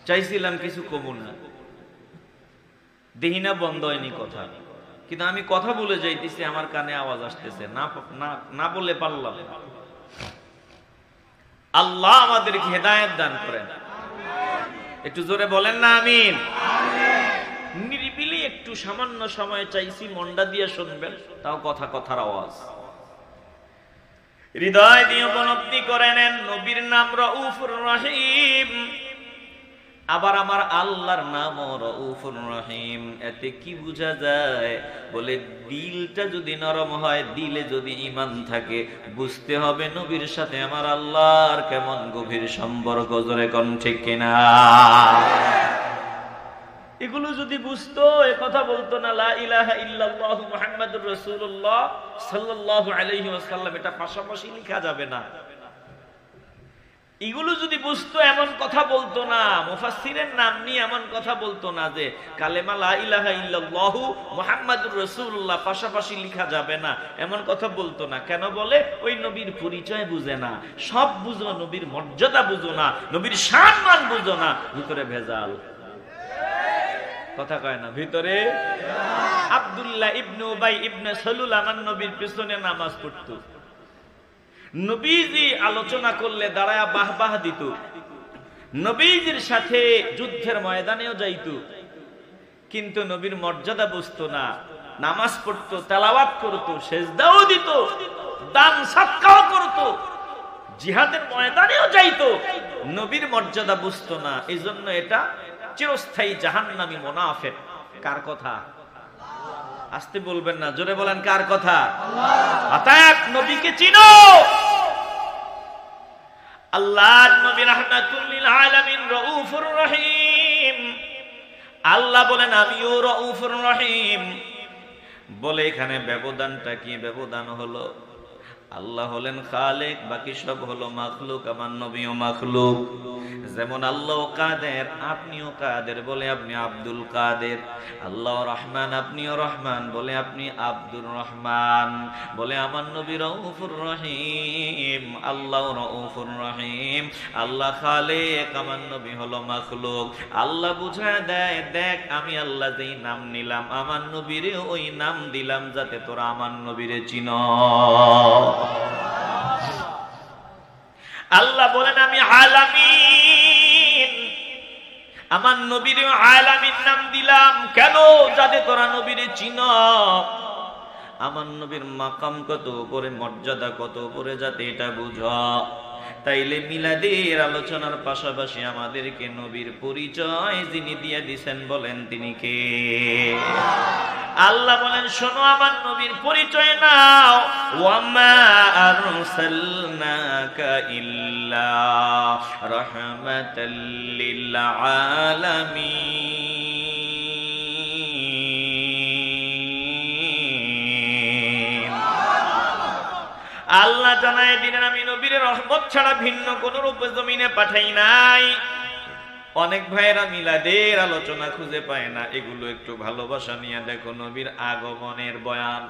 চাইছিলাম কিছু কবুল না, দেহি না বন্ধ হয়নি কথা, কিন্তু আমি কথা বলে যাইতেছি, আমার কানে আওয়াজ আসতেছে না, না বলে পারলাম। আল্লাহ আমাদেরকে হেদায়েত দান করেন। একটু জোরে বলেন না আমিন। নিরিবিলি একটু সামান্য সময় চাইছি, মনটা দিয়ে শুনবেন, তাও কথার আওয়াজ। হৃদয় দিয়ে উপলব্ধি করে নেন নবীর নাম রাউফুর রহিম, আবার আমার আল্লাহর নাম রাউফুর রহিম। এতে কি বোঝা যায়? বলে দিলটা যদি নরম হয়, দিলে যদি ঈমান থাকে, বুঝতে হবে নবীর সাথে আমার আল্লাহর কেমন গভীর সম্পর্ক। জোরে কোন ঠিক কিনা? এগুলো যদি বুঝতো, এ কথা বলতো না লা ইলাহা ইল্লাল্লাহু মুহাম্মাদুর রাসূলুল্লাহ সাল্লাল্লাহু আলাইহি ওয়াসাল্লাম। এটা পাশাপাশি লেখা যাবে না। এগুলো যদি বুঝতো এমন কথা বলতো না, মুফাসসিরের নাম নিয়ে এমন কথা বলতো না যে কালেমা লা ইলাহা ইল্লাল্লাহু মুহাম্মাদুর রাসূলুল্লাহ পাশাপাশি লেখা যাবে না, এমন কথা বলতো না। কেন বলে? ওই নবীর পরিচয় বুঝে না, সব বুঝো, নবীর মর্যাদা বুঝো না, নবীর সম্মান বুঝো না, ভিতরে ভেজাল। কথা কয় না, ভিতরে। আব্দুল্লাহ ইবনে উবাই ইবনে সালুল আমার নবীর পিছনে নামাজ পড়তো, নবীজি আলোচনা করলে দাঁড়ায়া বাহবাহ দিত, নবীজির সাথে যুদ্ধের ময়দানেও যাইত, কিন্তু নবীর মর্যাদা বুঝতো না। নামাজ পড়তো, তেলাওয়াত করতো, সেজদাও দিত, দান সাদকাও করতো, জিহাদের ময়দানেও যাইতো, নবীর মর্যাদা বুঝতো না। এই জন্য এটা চিরস্থায়ী জাহান্নামী মুনাফিক। কার কথা? আসতে বলবেন না, জোরে বলেন কার কথা? অতএব নবীকে চিনো। আল্লাহর নবী রাহমাতুল লিল আলামিন, রউফুর রহিম। আল্লাহ বলেন আমিও রউফুর রহিম। বলে এখানে ব্যবধানটা কি? ব্যবধান হলো আল্লাহ হলেন খালেক, বাকি সব হলো মাখলুক। আমার নবীও মাখলুক। যেমন আল্লাহ কাদের, আপনিও কাদের, বলে আপনি আব্দুল কাদের। আল্লাহ রহমান, আপনিও রহমান, বলে আপনি আব্দুর রহমান। বলে আমার নবী রউফুর রহিম, আল্লাহ রউফুর রহিম। আল্লাহ খালেক, আমার নবী হলো মাখলুক। আল্লাহ বুঝায় দেয়, দেখ আমি আল্লাহ যেই নাম নিলাম, আমার নবীরে ওই নাম দিলাম যাতে তোরা আমার নবীরে চিনো। আল্লাহ বলেন আমি আলামিন, আমার নবীর আলামিন নাম দিলাম কেন? যাতে তোরা নবীরে চিনো। আমার নবীর মাকাম কত উপরে, মর্যাদা কত উপরে, যাতে এটা বুঝো। তাইলে মিলাদের আলোচনার পাশাপাশি আমাদেরকে নবীর পরিচয় যিনি দিয়ে দিছেন, বলেন তিনি কে? আল্লাহ বলেন শোনো, আমার নবীর পরিচয় নাও। ওয়ামা আরসালনাকা ইল্লা রাহমাতাল লিল আলামিন। আল্লাহ জানায় দিলেন আমি নবীর রহমত ছাড়া ভিন্ন কোন রূপে জমিনে পাঠাই নাই। অনেক ভাইয়েরা মিলাদের আলোচনা খুঁজে পায় না, এগুলো একটু ভালোবাসা নিয়ে দেখো। নবীর আগমনের বয়ান,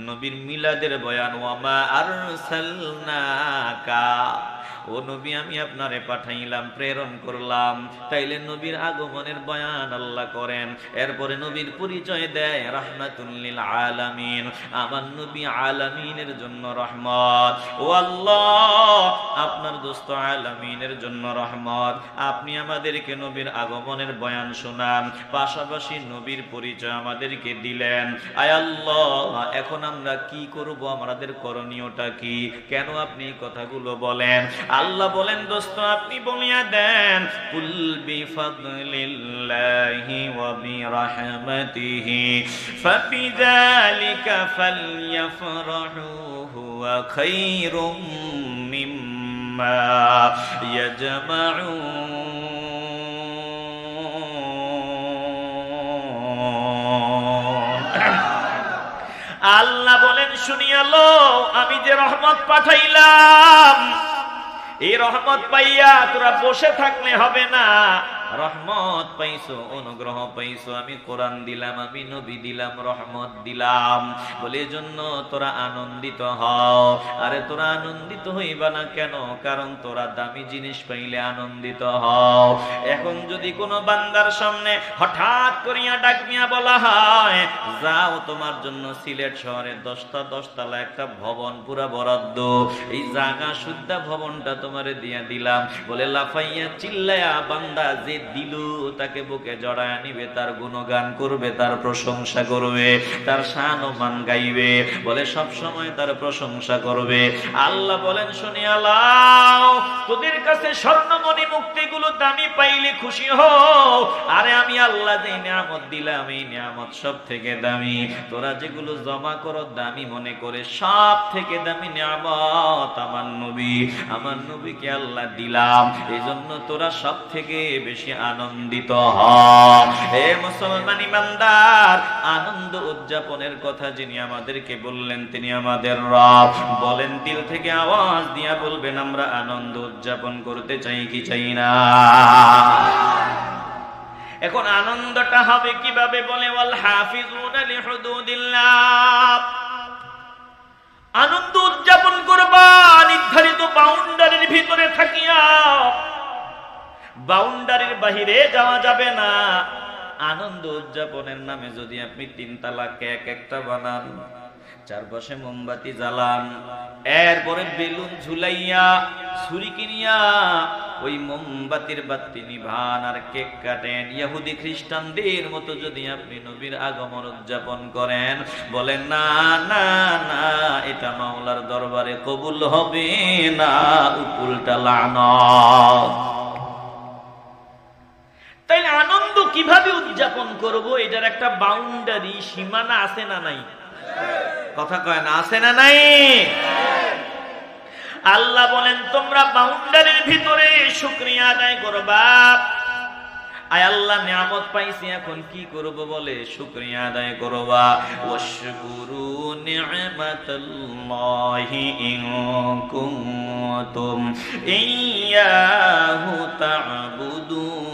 নবীর মিলাদের বয়ান। ওয়ামা আরসালনাকা, ও নবী আমি আপনারে পাঠাইলাম, প্রেরণ করলাম। তাইলে নবীর আগমনের বয়ান আল্লাহ করেন। এরপরে নবীর পরিচয় দেয় রাহমাতুল লিল আলামিন, আমার নবী আলামিনের জন্য রহমত। ও আল্লাহ, আপনার দোস্ত আলামিনের জন্য রহমত। আপনি আমাদেরকে নবীর আগমনের বয়ান শোনান, পাশাপাশি নবীর পরিচয় আমাদেরকে দিলেন। আয় আল্লাহ, এখন আমরা কি করব? আমাদের করণীয়টা কি? কেন আপনি কথাগুলো বলেন? আল্লাহ বলেন দোস্ত আপনি বলিয়া দেন, কুল বিফাদলিল্লাহি ওয়া বিরাহমাতিহি ফাবিযালিকা ফালইফরাহু হুয়া খায়রুম মিম্মা ইয়াজমাউন। আল্লাহ বলেন শুনিয়ালো, আমি যে রহমত পাঠাইলাম, এই রহমত পাইয়া তোরা বসে থাকলে হবে না। রহমত পাইছো, অনুগ্রহ পাইছো, আমি কোরআন দিলাম, আমি নবী দিলাম, রহমত দিলাম, বলে এজন্য তোরা আনন্দিত হও। আরে তোরা আনন্দিত হইবা না কেন? কারণ তোরা দামি জিনিস পাইলে আনন্দিত হও। এখন যদি কোনো বান্দার সামনে হঠাৎ করিয়া ডাক নিয়া বলা হয়, যাও তোমার জন্য সিলেট শহরে 10 তলা একটা ভবন পুরা বরাদ্দ, এই জায়গা শুদ্ধা ভবনটা তোমারে দিয়া দিলাম, বলে লাফাইয়া চিল্লায়া বান্দা যে দিল তাকে বুকে জড়ায় নিবে, তার গুণগান করবে, তার প্রশংসা করবে, তার শান ও মান গাইবে, বলে সব সময় তার প্রশংসা করবে। আল্লাহ বলেন শুনিয়া লাও, তোদের কাছে স্বর্ণমণি মুক্তিগুলো দামি পাইলে খুশি হও। আরে আমি আল্লাহ যে নিয়ামত দিলাম, এই নিয়ামত সব থেকে দামি। তোরা যেগুলো জমা করো দামি মনে করে, সব থেকে দামি নিয়ামত আমার নবী, আমার নবীকে আল্লাহ দিলাম। এই জন্য তোরা সব থেকে বেশি বেশি আনন্দিত হও। হে মুসলমান ইমানদার, আনন্দ উদযাপনের কথা যিনি আমাদেরকে বললেন তিনি আমাদের রব। বলেন, দিল থেকে আওয়াজ দিয়া বলবেন, আমরা আনন্দ উদযাপন করতে চাই কি চাই না? এখন আনন্দটা হবে কিভাবে? বলে, ওয়াল হাফিজুনা লিহুদুদিল্লাহ। আনন্দ উদযাপন করবা নির্ধারিত বাউন্ডারির ভিতরে থাকিয়া, বাউন্ডারির বাহিরে যাওয়া যাবে না। আনন্দ উদযাপনের নামে যদি আপনি 3 তালা কেক একটা বানান, চারপাশে মোমবাতি জ্বালান, এরপরে বেলুন ঝুলাইয়া ছুরি কিনিয়া ওই মোমবাতির বাতি নিভান আর কেক কাটেন, ইহুদি খ্রিস্টানদের মতো যদি আপনি নবীর আগমন উদযাপন করেন, বলেন না না না, এটা মাওলার দরবারে কবুল হবে না, উল্টা লানত। তাই আনন্দ কিভাবে উদযাপন করব, এটার একটা বাউন্ডারি, সীমানা আছে না নাই? কথা কয় না, আছে না নাই? আল্লাহ বলেন, তোমরা বাউন্ডারির ভিতরে শুকরিয়া আদায় করবা। আয় আল্লাহ নিয়ামত পাইছি, এখন কি করব? বলে, শুকরিয়া আদায় করবা। ওয়াশকুরু নি'মাতাল্লাহি ইন কুনতুম ইয়্যাহু তা'বুদুন।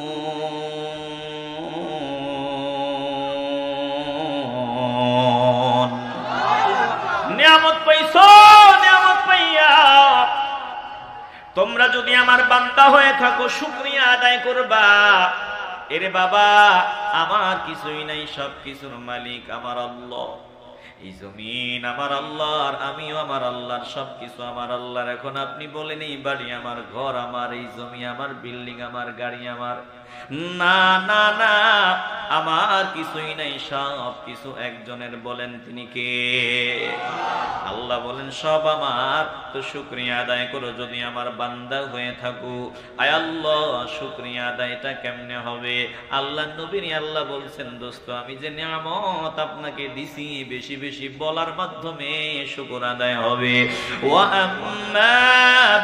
নিয়ামত পাইছো, নিয়ামত পাইয়া তোমরা যদি আমার বান্দা হয়ে থাকো, শুকরিয়া আদায় করবা। এরে বাবা, আমার কিছুই নাই, সব কিছুর মালিক আমার আল্লাহ। এই জমিন আমার আল্লাহর, আমিও আমার আল্লাহর, সবকিছু আমার আল্লাহর। এখন আপনি বলেন, এই বাড়ি আমার, ঘর আমার, এই জমি আমার, বিল্ডিং আমার, গাড়ি আমার। না না না, আমার কিছুই নাই, সব কিছু একজনের। বলেন তিনি কে? আল্লাহ বলেন, সব আমার। তো শুকরিয়া আদায় করো যদি আমার বান্দা হয়ে থাকো। আয় আল্লাহ, শুকরিয়া আদায়টা কেমনে হবে? আল্লাহ নবীর আল্লাহ বলছেন, দোস্ত আমি যে নিয়ামত আপনাকে দিছি, বেশি বেশি বলার মাধ্যমে শুকর আদায় হবে। ওয়া আম্মা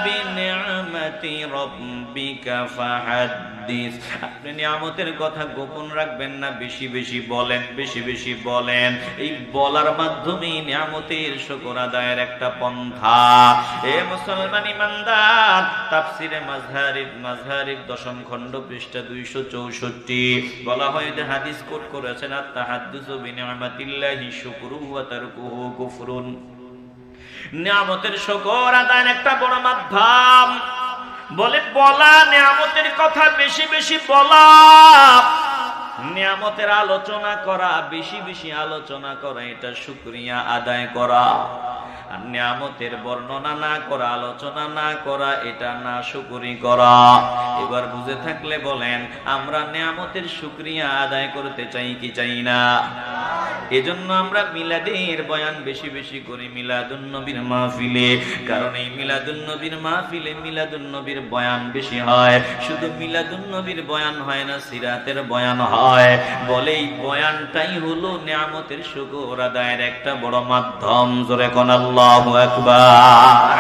বিনি'মাতি রাব্বিকা ফাহাদ্দিস। আপনি নিয়ামতের কথা গোপন রাখবেন না, বেশি বেশি বলেন, বেশি বেশি বলেন। এই বলার মাধ্যমে নিয়ামতের শুকর আদায়ের একটা পন্থা। এ মুসলমান ইমানদার, তাফসিরে মাযহারির 10ম খণ্ড পৃষ্ঠা 264 বলা হয়, যে হাদিস কোট করেছেন, আত-তাহাদ্দুসু বিনি'মাতিল্লাহি শুকরুহু ওয়া তারকুহু কুফরুন। নিয়ামতের শুকর আদায়ের একটা বড় মাধ্যম। বলে, বলা, নিয়ামতের কথা বেশি বেশি বলা, নিয়ামতের আলোচনা করা, বেশি বেশি আলোচনা করা, এটা শুকরিয়া আদায় করা। আর নিয়ামতের বর্ণনা না করা, আলোচনা না করা, এটা না শুকরি করা। এবার বুঝে থাকলে বলেন, আমরা নিয়ামতের শুকরিয়া আদায় করতে চাই কি চাই না? এজন্য আমরা মিলাদের বয়ান বেশি বেশি করি, মিলাদুন নবীর মাহফিলে। কারণ এই মিলাদুন নবীর মাহফিলে মিলাদুন নবীর বয়ান বেশি হয়। শুধু মিলাদুন নবীর বয়ান হয় না, সিরাতের বয়ান হয়। বলে, এই বয়ানটাই হলো নিয়ামতের শুকর আদায়ের একটা বড় মাধ্যম। জোরে কোন আল্লাহু আকবার।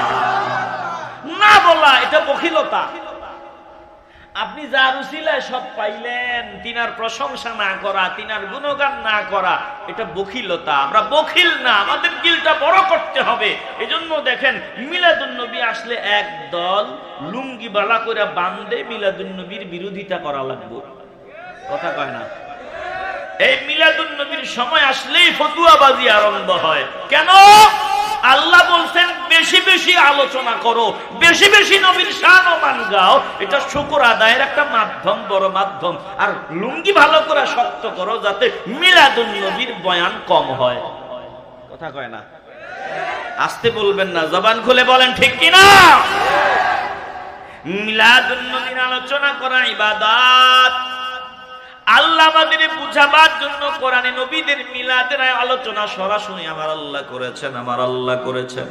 না বলা, এটা বখিলতা। আপনি যার উসিলায় সব পাইলেন, তিনার প্রশংসা না করা, তিনার গুণগান না করা, এটা বখিলতা। আমরা বখিল না, আমাদের দিলটা বড় করতে হবে। এজন্য দেখেন, মিলাদুন নবী আসলে এক দল লুঙ্গি বালা করে বান্ধে মিলাদুন নবীর বিরোধিতা করা লাগবে। কথা কয় না? এই মিলাদুন নবীর সময় আসলেই ফতুয়াবাজি আরম্ভ হয়। কেন? আল্লাহ বলছেন, বেশি বেশি আলোচনা করো, বেশি বেশি নবীর শান ও মান গাও। এটা শুকর আদায়ের একটা মাধ্যম, বড় মাধ্যম। আর লুঙ্গি ভালো করে শক্ত করো, যাতে মিলাদুন নবীর বয়ান কম হয়। কথা কয় না? আস্তে বলবেন না, জবান খুলে বলেন, ঠিক কিনা? মিলাদুন নবীর আলোচনা করা ইবাদত। আল্লাহ আমাদের বুঝাবার জন্য কোরআনে নবীদের মিলাদের আলোচনা সরাসরি আমার আল্লাহ করেছেন, আমার আল্লাহ করেছেন।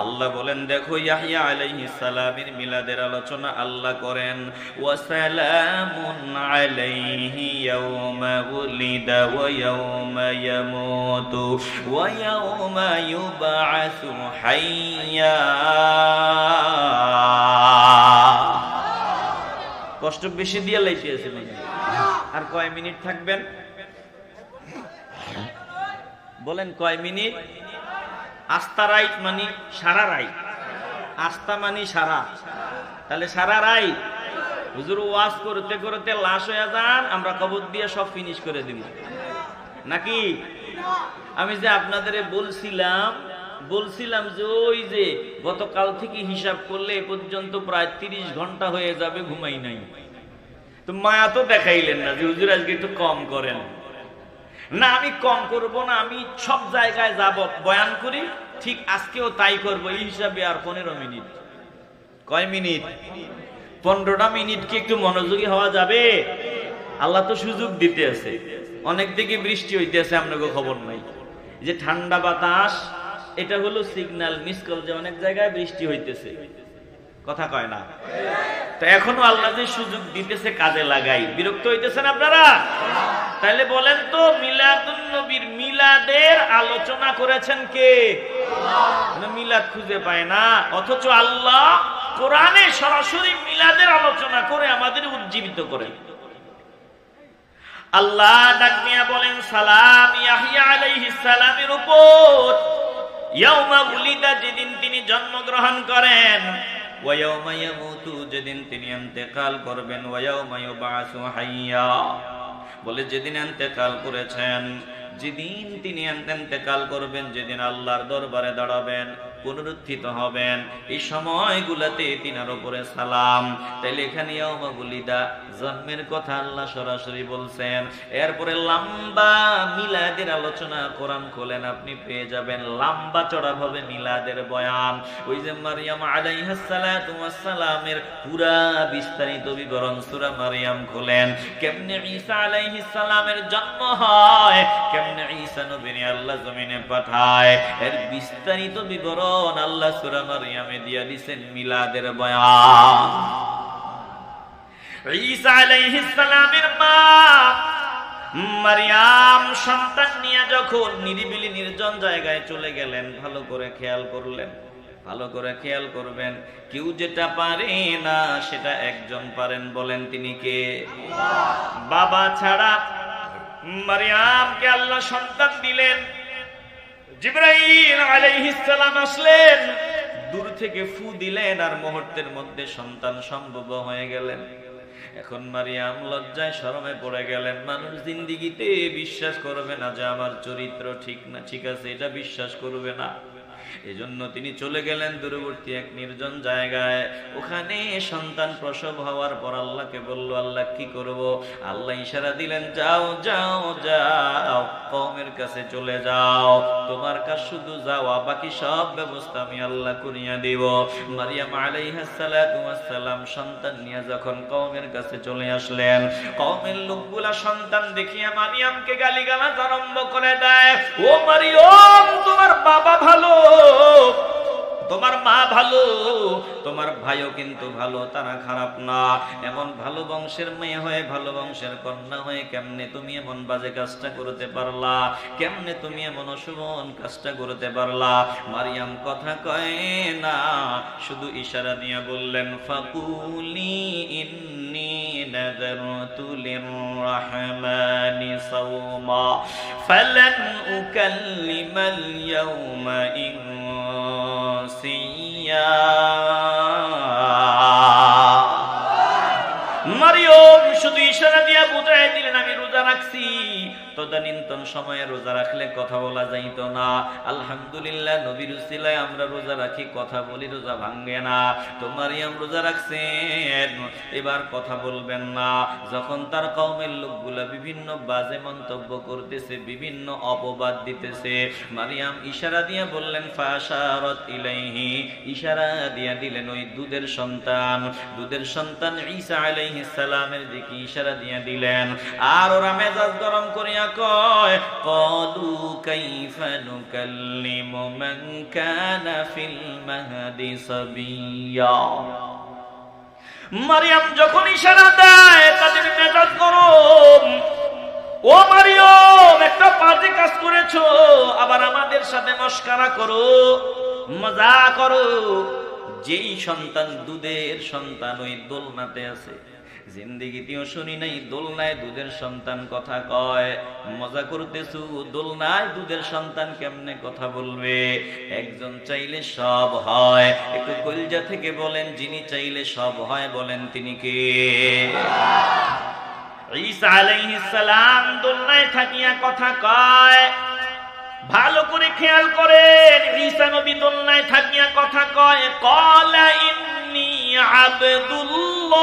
আল্লাহ বলেন, দেখো ইয়াহইয়া আলাইহিস সালামের মিলাদের আলোচনা আল্লাহ করেন। ওয়া সালামুন আলাইহি ইয়াওমা উলিদা ওয়া ইয়াওমা ইয়ামুতু ওয়া ইয়াওমা ইউবআসু হাইয়া। কষ্ট বেশি দিয়ে লাইতে আছে। আর কয় মিনিট থাকবেন বলেন? কয় মিনিট? আস্তা রাইট মানে সারা রাইট, আস্তা মানে সারা, তাহলে সারা রাইট। হুজুর ওয়াজ করতে করতে লাশ হয়ে যান, আমরা কবর দিয়ে সব ফিনিশ করে দিব নাকি? আমি যে আপনাদের বলছিলাম যে ওই যে গতকাল থেকে হিসাব করলে এ পর্যন্ত প্রায় 30 ঘন্টা হয়ে যাবে, ঘুমাই নাই। তো মায়া তো দেখাইলেন না যে হুজুর আজকে একটু কম করেন। না, আমি কম করব না, আমি সব জায়গায় যাব, বয়ান করি, ঠিক আজকেও তাই করব। এই হিসাবে আর 15 মিনিট। কয় মিনিট? 15টা মিনিট কি একটু মনোযোগী হওয়া যাবে? আল্লাহ তো সুযোগ দিতে আছে। অনেক দিকে বৃষ্টি হইতেছে, আপনাকে খবর নাই। যে ঠান্ডা বাতাস, এটা হলো সিগন্যাল, মিস কল যে অনেক জায়গায় বৃষ্টি হইতেছে। কথা কয় না? তো এখনো আল্লাহ যে সুযোগ দিতেছে কাজে লাগাই। বিরক্ত হইতেছেন আপনারা? তাহলে বলেন তো, মিলাদুন নবীর মিলাদের আলোচনা করেছেন কে? মিলাদ খুঁজে পায় না, অথচ আল্লাহ কোরআনে সরাসরি মিলাদের আলোচনা করে আমাদের উজ্জীবিত করেন। আল্লাহ ডাক দিয়া বলেন, সালাম ইয়াহইয়া আলাইহিস সালামের উপর, ইয়াউমা উলিদা, যেদিন তিনি জন্মগ্রহণ করেন, ওয়া ইয়াউমা ইয়ামুতু, যেদিন তিনি ইন্তেকাল করবেন, ওয়া ইয়াউমা ইউবাসু হাইয়া, বলে যেদিন ইন্তেকাল করেছেন, যেদিন তিনি ইন্তেকাল করবেন, যেদিন আল্লাহর দরবারে দাঁড়াবেন, পুনরুত্থিত হবেন, এই সময়গুলোতে তিনার উপরে সালাম। তাইলে এখানে ইয়াউমা উলিদা জন্মের কথা আল্লাহ সরাসরি বলছেন। এরপরে লম্বা মিলাদের আলোচনা কোরআন খোলেন, আপনি পেয়ে যাবেন লম্বা চড়া ভাবে মিলাদের বয়ান। ওই যে মারিয়াম আলাইহিস সালাতু ওয়াস সালামের পুরা বিস্তারিত বিবরণ সূরা মারিয়াম খোলেন, কেমনে ঈসা আলাইহিস সালামের জন্ম হয়, কেমনে ঈসা নবীকে আল্লাহ জমিনে পাঠায়, এর বিস্তারিত বিবরণ আল্লাহ সূরা মারিয়ামে দিয়া দিয়েছেন মিলাদের বয়ান। ঈসা আলাইহিস সালামের মা মারিয়াম সন্তান নিয়ে যখন নিরিবিলি নির্জন জায়গায় চলে গেলেন, ভালো করে খেয়াল করলেন, ভালো করে খেয়াল করবেন, কেউ যেটা পারে না সেটা একজন পারেন, বলেন তিনি কে? বাবা ছাড়া মারিয়ামকে আল্লাহ সন্তান দিলেন। জিবরাইল আলাইহিস সালাম আসলেন, দূর থেকে ফু দিলেন, আর মুহূর্তের মধ্যে সন্তান সম্ভব হয়ে গেলেন। এখন মারিয়াম লজ্জায় শরমে পড়ে গেলেন। মানুষ জিন্দেগিতে বিশ্বাস করবে না যে আমার চরিত্র ঠিক না, ঠিক আছে, এটা বিশ্বাস করবে না। এজন্য তিনি চলে গেলেন দূরবর্তী এক নির্জন জায়গায়। ওখানে সন্তান প্রসব হওয়ার পর আল্লাহকে বলল, আল্লাহ কি করব? আল্লাহ ইশারা দিলেন, যাও যাও যাও, কওমের কাছে চলে যাও, তোমার কাজ শুধু যাওয়া, বাকি সব ব্যবস্থা আমি আল্লাহ করিয়া দিব। মারিয়াম আলাইহিস সালাতু ওয়াস সালাম সন্তান নিয়ে যখন কওমের কাছে চলে আসলেন, কওমের লোকগুলা সন্তান দেখিয়া মারিয়ামকে গালিগালাজ আরম্ভ করে দেয়। ও মারিয়াম, তোমার বাবা ভালো, তোমার মা ভালো, তোমার ভাইও কিন্তু ভালো, তারা খারাপ না। এমন ভালো বংশের মেয়ে হয়ে, ভালো বংশের কন্যা হয়ে কেমনে তুমি এমন বাজে কাজটা করতে পারলা? কেমনে তুমি এমন অশুভন কাজটা করতে পারলা? মারিয়াম কথা কয় না, শুধু ইশারা দিয়ে বললেন, ফাকুলি ইন্নী নাযারতু লিররহমানি সাওমা ফালান উকাল্লিমাল ইয়াওমা ইনসিয়া। মারিয়াম শুধু ইশারা দিয়া বুঝাই দিলেন, আমি রোজা রাখছি। তদানীন্তন সময়ে রোজা রাখলে কথা বলা যাইত না। আলহামদুলিল্লাহ, নবীর উসিলায় আমরা রোজা রাখি, কথা বলি, রোজা ভাঙ্গে না। তো মারিয়াম রোজা রাখছেন, এবার কথা বলবেন না। যখন তার কওমের লোকগুলা বিভিন্ন বাজে মন্তব্য করতেছে, বিভিন্ন অপবাদ দিতেছে, মারিয়াম ইশারা দিয়ে বললেন, ফাশারাত ইলাইহি, ইশারা দিয়া দিলেন ওই দুধের সন্তান ঈসা আলাইহিস সালামের দিকে ইশারা দিয়ে দিলেন। আর ওরা মেজাজ গরম করিয়া কয়, ক্বালু কাইফা নুকাল্লিমু মান কানা ফিল মাহদি সাবিয়্যা। মারিয়াম যখন ইশারা দেয়, তাদের মেজাজ গরম। ও মারিয়াম, একটা বাজে কাজ করেছো, আবার আমাদের সাথে মস্করা করো, মজা করো। যেই সন্তান দুধের সন্তান ওই দোলনাতে আছে, জিন্দেগিতেও শুনি নাই দোলনায় দুধের সন্তান কথা কয়। মজা করতেছু, দোলনায় দুধের সন্তান কেমনে কথা বলবে? একজন চাইলে সব হয়। একটু কলিজা থেকে বলেন, যিনি চাইলে সব হয়, বলেন তিনি কে? ঈসা আলাইহিস সালাম দোলনায় থাকিয়া কথা কয়। ভালো করে খেয়াল করেন, ঈসা নবী দোলনায় থাকিয়া কথা কয়। ক্বালা ইন্নী আবদুল্লাহ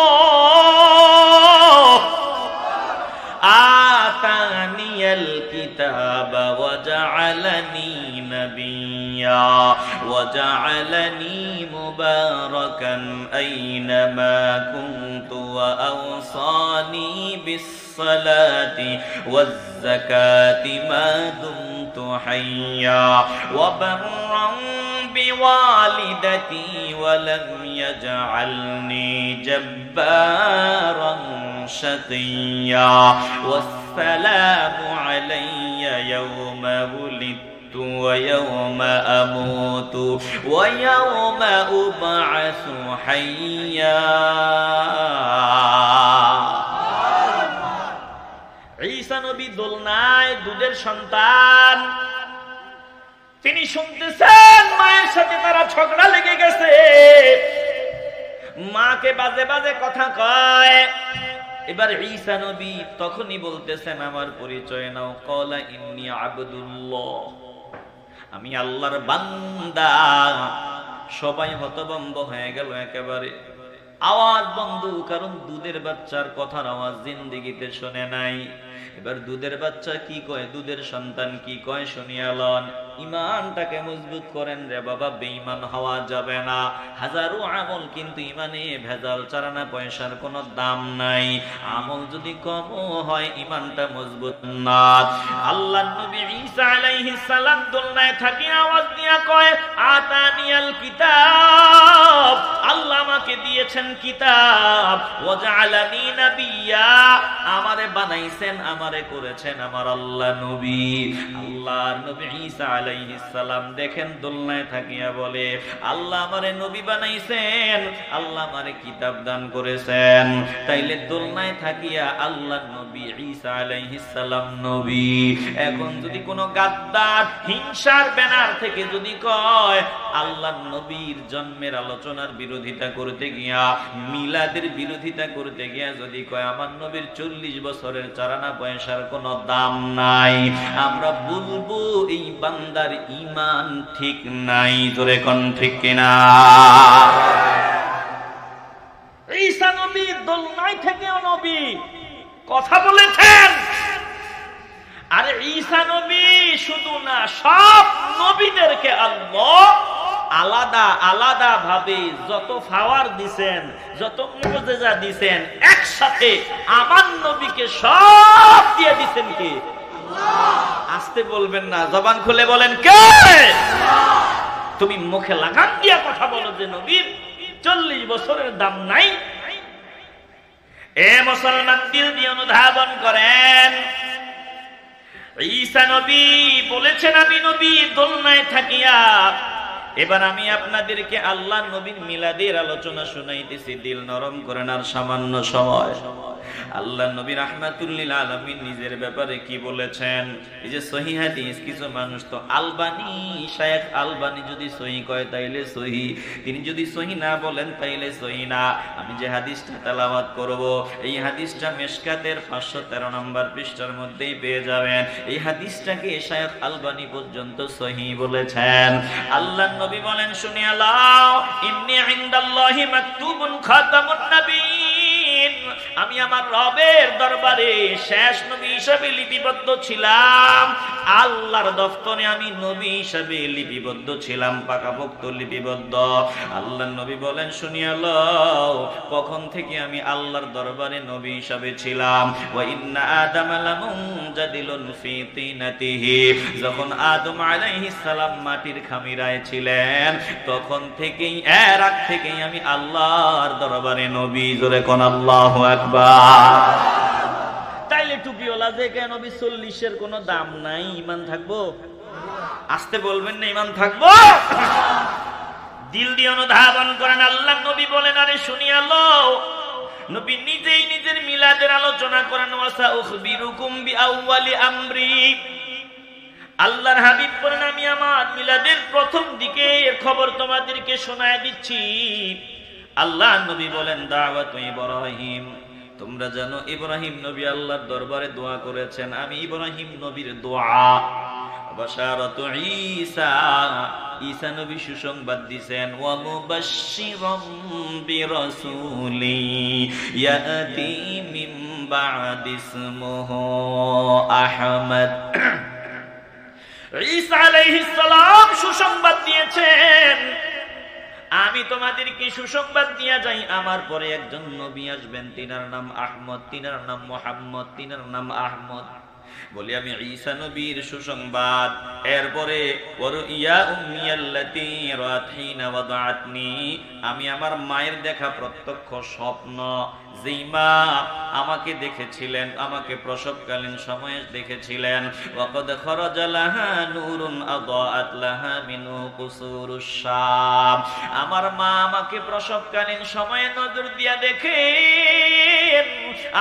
আতানিয়াল কিতাবা ওয়া জাআলানি নাবিয়্যা ওয়া জাআলানি মুবারাকান আইনামা কুনতু ওয়া আওসানি বিস-সালাতি ওয়াজ-যাকাতি মা দুমতু হাইয়্যা ওয়া বাররান বিওয়ালিদাতি ওয়া লাম ইয়াজআলনি জাব্বারান শাকিয়্যা ওয়াস-সালামু আলাইয়া ইয়াওমা উলিদতু ওয়া ইয়াওমা আমুতু ওয়া ইয়াওমা উবআসু হাইয়্যা। ঈসা নবী দোলনায় দুধের সন্তান, তিনি শুনতেছেন মায়ের সাথে তারা ঝগড়া লেগে গেছে, মাকে বাজে বাজে কথা কয়। এবার ঈসা নবী তখনই বলতেছেন, আমার পরিচয় নাও। ক্বালা ইন্নী আবদুল্লাহ, আমি আল্লাহর বান্দা। সবাই হতভম্ব হয়ে গেল একেবারে। আওয়াজ বন্ধ, কারণ দুধের বাচ্চার কথার আওয়াজ জিন্দেগিতে শুনে নাই। এবার দুধের বাচ্চা কি কয়, দুধের সন্তান কি কয় শুনিয়া লন। ইমানটাকে মজবুত করেন রে বাবা, বেঈমান হওয়া যাবে না। হাজারো আমল, কিন্তু ইমানে ভেজাল ছাড়া না পয়সার কোনো দাম নাই। আমল যদি কম হয়, ইমানটা মজবুত না। আল্লাহর নবী ঈসা আলাইহিস সালাম দোলনায় থাকি আওয়াজ দিয়া কয়, আতানিয়াল কিতাব, আল্লাহ আমাকে দিয়েছেন কিতাব, ওয়া জাআলানি নাবিয়্যা, আমারে বানাইছেন, আমারে করেছেন আমার আল্লাহ নবী। আল্লাহর নবী ঈসা আলাইহিস সালাম দেখেন দোলনায় থাকিয়া বলে, আল্লাহ আমারে নবী বানাইছেন, আল্লাহ আমারে কিতাব দান করেছেন। তাইলে দোলনায় থাকিয়া আল্লাহর নবী ঈসা আলাইহিস সালাম নবী। এখন যদি কোনো গাদ্দার হিংসার ব্যানার থেকে যদি কয় আল্লাহর নবীর জন্মের আলোচনার বিরোধিতা করতে গিয়া, মিলাদের বিরোধিতা করতে গিয়া যদি কয় আমার নবীর 40 বছরের চারানা পয়সার কোনো দাম নাই, আমরা বলবো এই বান্দার ঈমান ঠিক নাই। জোরে কোন ঠিক কিনা? ঈসা নবী দোলনায় থেকেও নবী কথা বলেছেন। আরে ঈসা নবী শুধু না, সব নবীদেরকে আল্লাহ আলাদা আলাদা ভাবে যত পাওয়ার দিবেন, যত মুজিজা দিবেন, একসাথে আমার নবীকে সব দিয়ে দিবেন কি আল্লাহ। আস্তে বলবেন না, জবান খুলে বলেন কে? তুমি মুখে লাগাম দিয়া কথা বলো যে নবীর 40 বছরের দাম নাই। এ মুসলমান, দিল দিয়ে অনুধাবন করেন। ঈসা নবী বলেছেন আমি নবী দোলনায় থাকিয়া। এবার আমি আপনাদেরকে আল্লাহ নবীর মিলাদের আলোচনা শুনাইতেছি, দিল নরম করেন। আর সামান্য সময়, আল্লাহ নবী রাহমাতুল লিল আলামিন নিজের ব্যাপারে কি বলেছেন? এই যে সহিহ হাদিস, কিছু মানুষ তো আলবানী, শায়েখ আলবানী যদি সহিহ কয় তাইলে সহিহ, তিনি যদি সহিহ না বলেন তাইলে সহিহ না। আমি যে হাদিসটা তেলাওয়াত করব, এই হাদিসটা মিশকাতের 513 নম্বর পৃষ্ঠার মধ্যেই পেয়ে যাবেন। এই হাদিসটাকে শায়েখ আলবানী পর্যন্ত সহিহ বলেছেন। আল্লাহ নবী বলেন, শুনিয়া লাও, ইন্নী ইনদাল্লাহি মাকতুবুন খাতামুন নবিয়্যিন, আমি আমার রবের দরবারে শেষ নবী হিসেবে লিপিবদ্ধ ছিলাম। আল্লাহর দফতরে আমি নবী হিসেবে লিপিবদ্ধ ছিলাম, পাকাপোক্ত লিপিবদ্ধ। আল্লাহর নবী বলেন, শুনিয়া লও, কখন থেকে আমি আল্লাহর দরবারে নবী হিসেবে ছিলাম। ওয়া ইন্না আদাম লামুনজাদিলুন ফি তিনাতিহি, যখন আদম আলাইহিস সালাম মাটির খামিরায় ছিলেন, তখন থেকেই, এর আগ থেকেই আমি আল্লাহর দরবারে নবী। জোরে কোন আল্লাহু আকবার। তাইলে টুপিওয়ালা যে কেন নবী 40-এর কোনো দাম নাই, ঈমান থাকবো? আস্তে বলবেন না, ঈমান থাকবো? দিল দিয়ে অনুধাবন করেন। আল্লাহ নবী বলেন, আরে শুনিয়া লও, নবী নিজেই নিজের মিলাদের আলোচনা করেন, ওয়াসা উখবিরুকুম বিআউয়ালি আমরি। আল্লাহর হাবিব বলেন, আমি আমার মিলাদের প্রথম দিকের খবর তোমাদেরকে শোনায় দিচ্ছি। আল্লাহ নবী বলেন, দাওয়াত ইব্রাহিম, তোমরা জানো ইব্রাহিম নবী আল্লাহর দরবারে দোয়া করেছেন। আমি ইব্রাহিম নবীর দোয়া। বাশারাতু ঈসা, ঈসা নবী সুসংবাদ দিয়েছেন, ওয়া মুবাশশিরাম বিরাসূলি ইয়াতি মিন বা'দি ইসমুহু আহমদ। ঈসা আলাইহিস সালাম সুসংবাদ দিয়েছেন, আমি তোমাদেরকে সুসংবাদ দিয়া যাই, আমার পরে একজন নবী আসবেন, তিনার নাম আহমদ, তিনার নাম মুহাম্মদ, তিনার নাম আহমদ। বলি আমি ঈসা নবীর সুসংবাদ। এরপরে ওয়ারুইয়া উম্মিয়াল্লাতী রাত হিনা ওয়াদাআতনি, আমি আমার মায়ের দেখা প্রত্যক্ষ স্বপ্ন, যেই মা আমাকে দেখেছিলেন, আমাকে প্রসবকালীন সময়ে দেখেছিলেন। ওয়াকাদ খারাজা লাহা নূরুন আদাআত লাহা মিনহু কুসুরুশ শাম, আমার মা আমাকে প্রসবকালীন সময়ে নজর দিয়া দেখেন,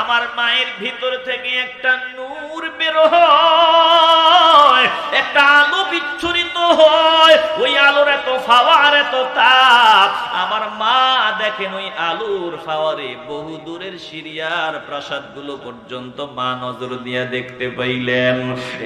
আমার মায়ের ভিতর থেকে একটা নূর বের হয়, একটা আলো বিচ্ছুরিত হয়, ওই আলোর এত ফাওয়ার, এত তাপ। আমার মা দেখেন ওই আলোর ফাওয়ারে বহু দূরের সিরিয়ার প্রাসাদগুলো পর্যন্ত মা নজর দিয়া দেখতে পাইলেন।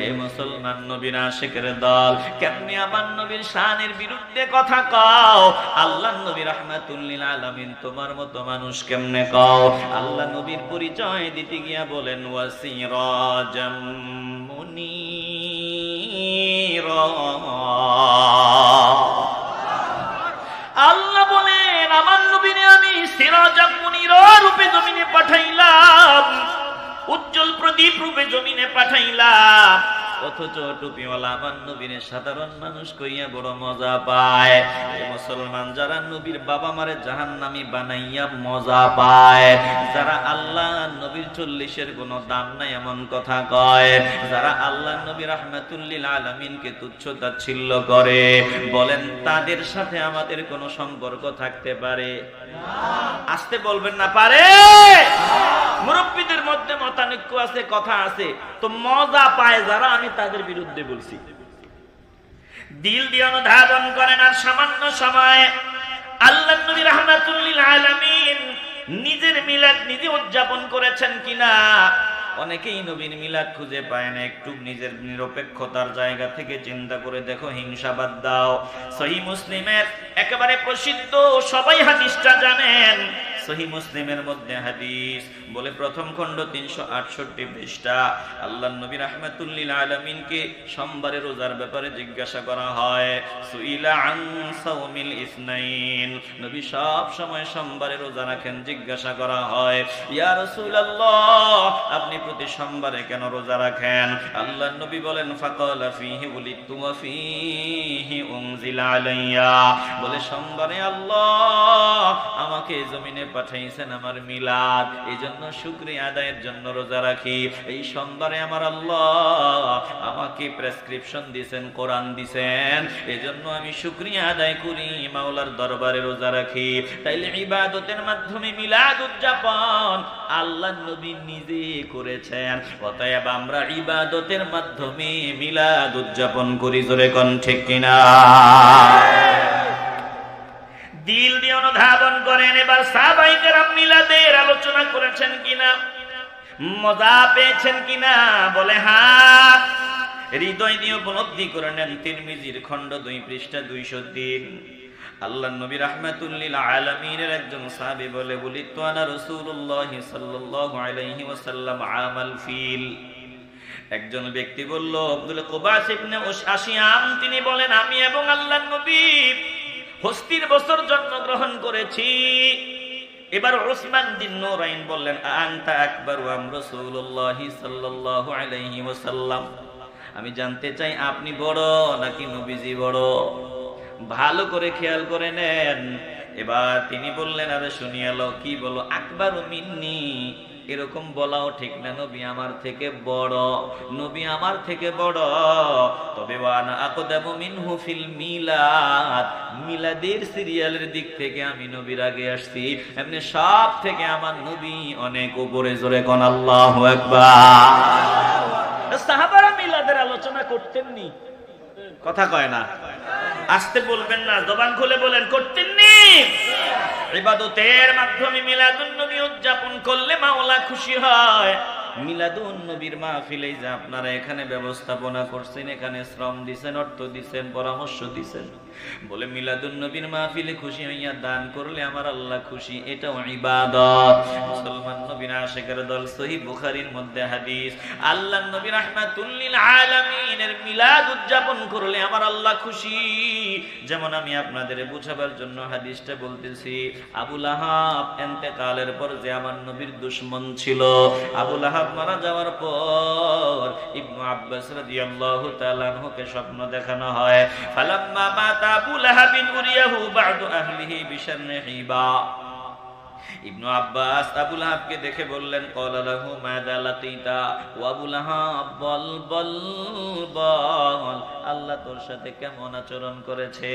এই মুসলমান নবীর আশিকের দল, কেমনে আমার নবীর শানের বিরুদ্ধে কথা কও? আল্লাহ নবী রাহমাতুল লিল আলামিন, তোমার মতো মানুষ কেমনে কও? আল্লাহ নবীর পরিচয় দিতে গিয়া বলেন, ওয়াসিরাজাম মুনীরা। আল্লাহ বলেন, আমার নবীরে আমি সিরাজাম মুনীরা রূপে জমিনে পাঠাইলাম, উজ্জ্বল প্রদীপ রূপে জমিনে পাঠাইলাম। অথচ টুপিওয়ালা আমার নবীর সাধারণ মানুষ কইয়া বড় মজা পায়। মুসলমান যারা নবীর বাবা মারে জাহান্নামী বানাইয়া মজা পায়, যারা আল্লাহ নবীর 40-এর কোনো দাম নাই এমন কথা কয়, যারা আল্লাহ নবী রাহমাতুল লিল আলামিনকে তুচ্ছ তাচ্ছিল্য করে, বলেন তাদের সাথে আমাদের কোনো সম্পর্ক থাকতে পারে? আসতে বলবেন না, পারে? মুরব্বীদের মধ্যে মতানৈক্য আছে, কথা আছে, তো মজা পায় যারা, আমি তাদের বিরুদ্ধে বলছি। দিল দিয়ে অনুধাবন করেন। আর সামান্য সময় আল্লাহ নবী রাহমাতুল লিল আলামিন নিজের মিলাদ নিজে উদযাপন করেছেন কিনা? অনেকেই নবীর মিলাদ খুঁজে পায় না। একটু নিজের নিরপেক্ষতার জায়গা থেকে চিন্তা করে দেখো, হিংসা বাদ দাও। সহিহ মুসলিমের একেবারে প্রসিদ্ধ, সবাই হাদিসটা জানেন, সহিহ মুসলিমের মধ্যে হাদিস বলে, প্রথম খণ্ড 368 পৃষ্ঠা, আল্লাহর নবী রাহমাতুল লিল আলামিনকে সোমবারে রোজার ব্যাপারে জিজ্ঞাসা করা হয়। সুইলা আন সাওমিল ইসনাইন, নবী সব সময় সোমবারে রোজা রাখেন, জিজ্ঞাসা করা হয়, ইয়া রাসূলুল্লাহ, আপনি প্রতি সোমবারে কেন রোজা রাখেন? আল্লাহর নবী বলেন, ফাকালা ফীহি উলিদতু ওয়া ফীহি উনজিলা আলাইয়া, বলে সোমবারে আল্লাহ আমাকে জমিনে পাঠাইছেন আমার মিলাদ, এইজন্য শুকরিয়া আদায়ের জন্য রোজা রাখি। এই সোমবারে আমার আল্লাহ আমাকে প্রেসক্রিপশন দিয়েছেন, কোরআন দিয়েছেন, এজন্য আমি শুকরিয়া আদায় করি, মাওলার দরবারে রোজা রাখি। তাইলে ইবাদতের মাধ্যমে মিলাদ উদযাপন আল্লাহর নবী নিজে করেছেন, অতএব আমরা ইবাদতের মাধ্যমে মিলাদ উদযাপন করি। জোরে কোন ঠিক কিনা? দিল দিয়ে অনুধাবন করেন। এবার সাহাবায়ে কেরাম মিলাদের আলোচনা করেছেন কিনা, মজা পেয়েছেন কিনা? বলে হ্যাঁ। হৃদয় দিয়ে উপলব্ধি করে নেন। তিরমিজির খণ্ড 2 পৃষ্ঠা 203, আল্লাহর নবী রাহমাতুল লিল আলামিনের একজন সাহাবী বলে, বলিত আনা রাসূলুল্লাহ সাল্লাল্লাহু আলাইহি ওয়াসাল্লাম আমাল ফিল। একজন ব্যক্তি বলল, আব্দুল কুবাস ইবনে আশিয়াম, তিনি বলেন, আমি এবং আল্লাহর নবী হস্তির বছর জন্মগ্রহণ করেছি। এবার উসমান বিন নুরাইন বললেন, আনতা আকবারু আম রাসূলুল্লাহ সাল্লাল্লাহু আলাইহি ওয়াসাল্লাম, আমি জানতে চাই আপনি বড় নাকি নবীজি বড়? ভালো করে খেয়াল করে নেন। এবার তিনি বললেন, আরে শুনিয়ে লো, কি বলো? আকবারু মিন্নি, এরকম বলাও ঠিক না, নবী আমার থেকে বড়, নবী আমার থেকে বড়। তবে ওয়ানা আকদামু মিনহু ফিল মিলাদ, মিলাদের সিরিয়ালের দিক থেকে আমি নবীর আগে আসছি, এমনি সব থেকে আমার নবী অনেক উপরে। জোরে কোন আল্লাহু আকবার। সাহাবারা মিলাদের আলোচনা করতেননি, কথা কয় না, আসতে বলবেন না, জবান খুলে বলেন, করতেননি। ইবাদতের মাধ্যমে মিলাদুন নবী উদযাপন করলে মাওলা খুশি হয়। মিলাদুন নবীর মাহফিলে যে আপনারা এখানে ব্যবস্থাপনা করছেন, এখানে শ্রম দিছেন, অর্থ দিছেন, পরামর্শ দিছেন, বলে মিলাদুন নবীর মাহফিলে খুশি হইয়া দান করলে আমার আল্লাহ খুশি, এটাও ইবাদত। মুসলমান নবীর আশিকের দল, সহিহ বুখারীর মধ্যে হাদিস, আল্লাহর নবী রাহমাতুল লিল আলামিনের মিলাদ উদযাপন করলে আমার আল্লাহ খুশি। যেমন আমি আপনাদের বুঝাবার জন্য হাদিসটা বলতেছি। আবু লাহাব ইন্তেকালের পর যে আমার নবীর দুশমন ছিল, আবু লাহাব মারা যাওয়ার পর ইবনে আব্বাস রাদিয়াল্লাহু তাআলা আনহুকে স্বপ্ন দেখানো হয়, ফালাম্মা মাতা আবু লাহাবিন উরিয়াহু বা'দু আহলিহি বিশারহিবা। ইবনে আব্বাস আবু লাহাবকে দেখে বললেন, ক্বালা লাহু মাযা লাকিতা, ও আবু লাহাব বল বল বল, আল্লাহ তোর সাথে কেমন আচরণ করেছে।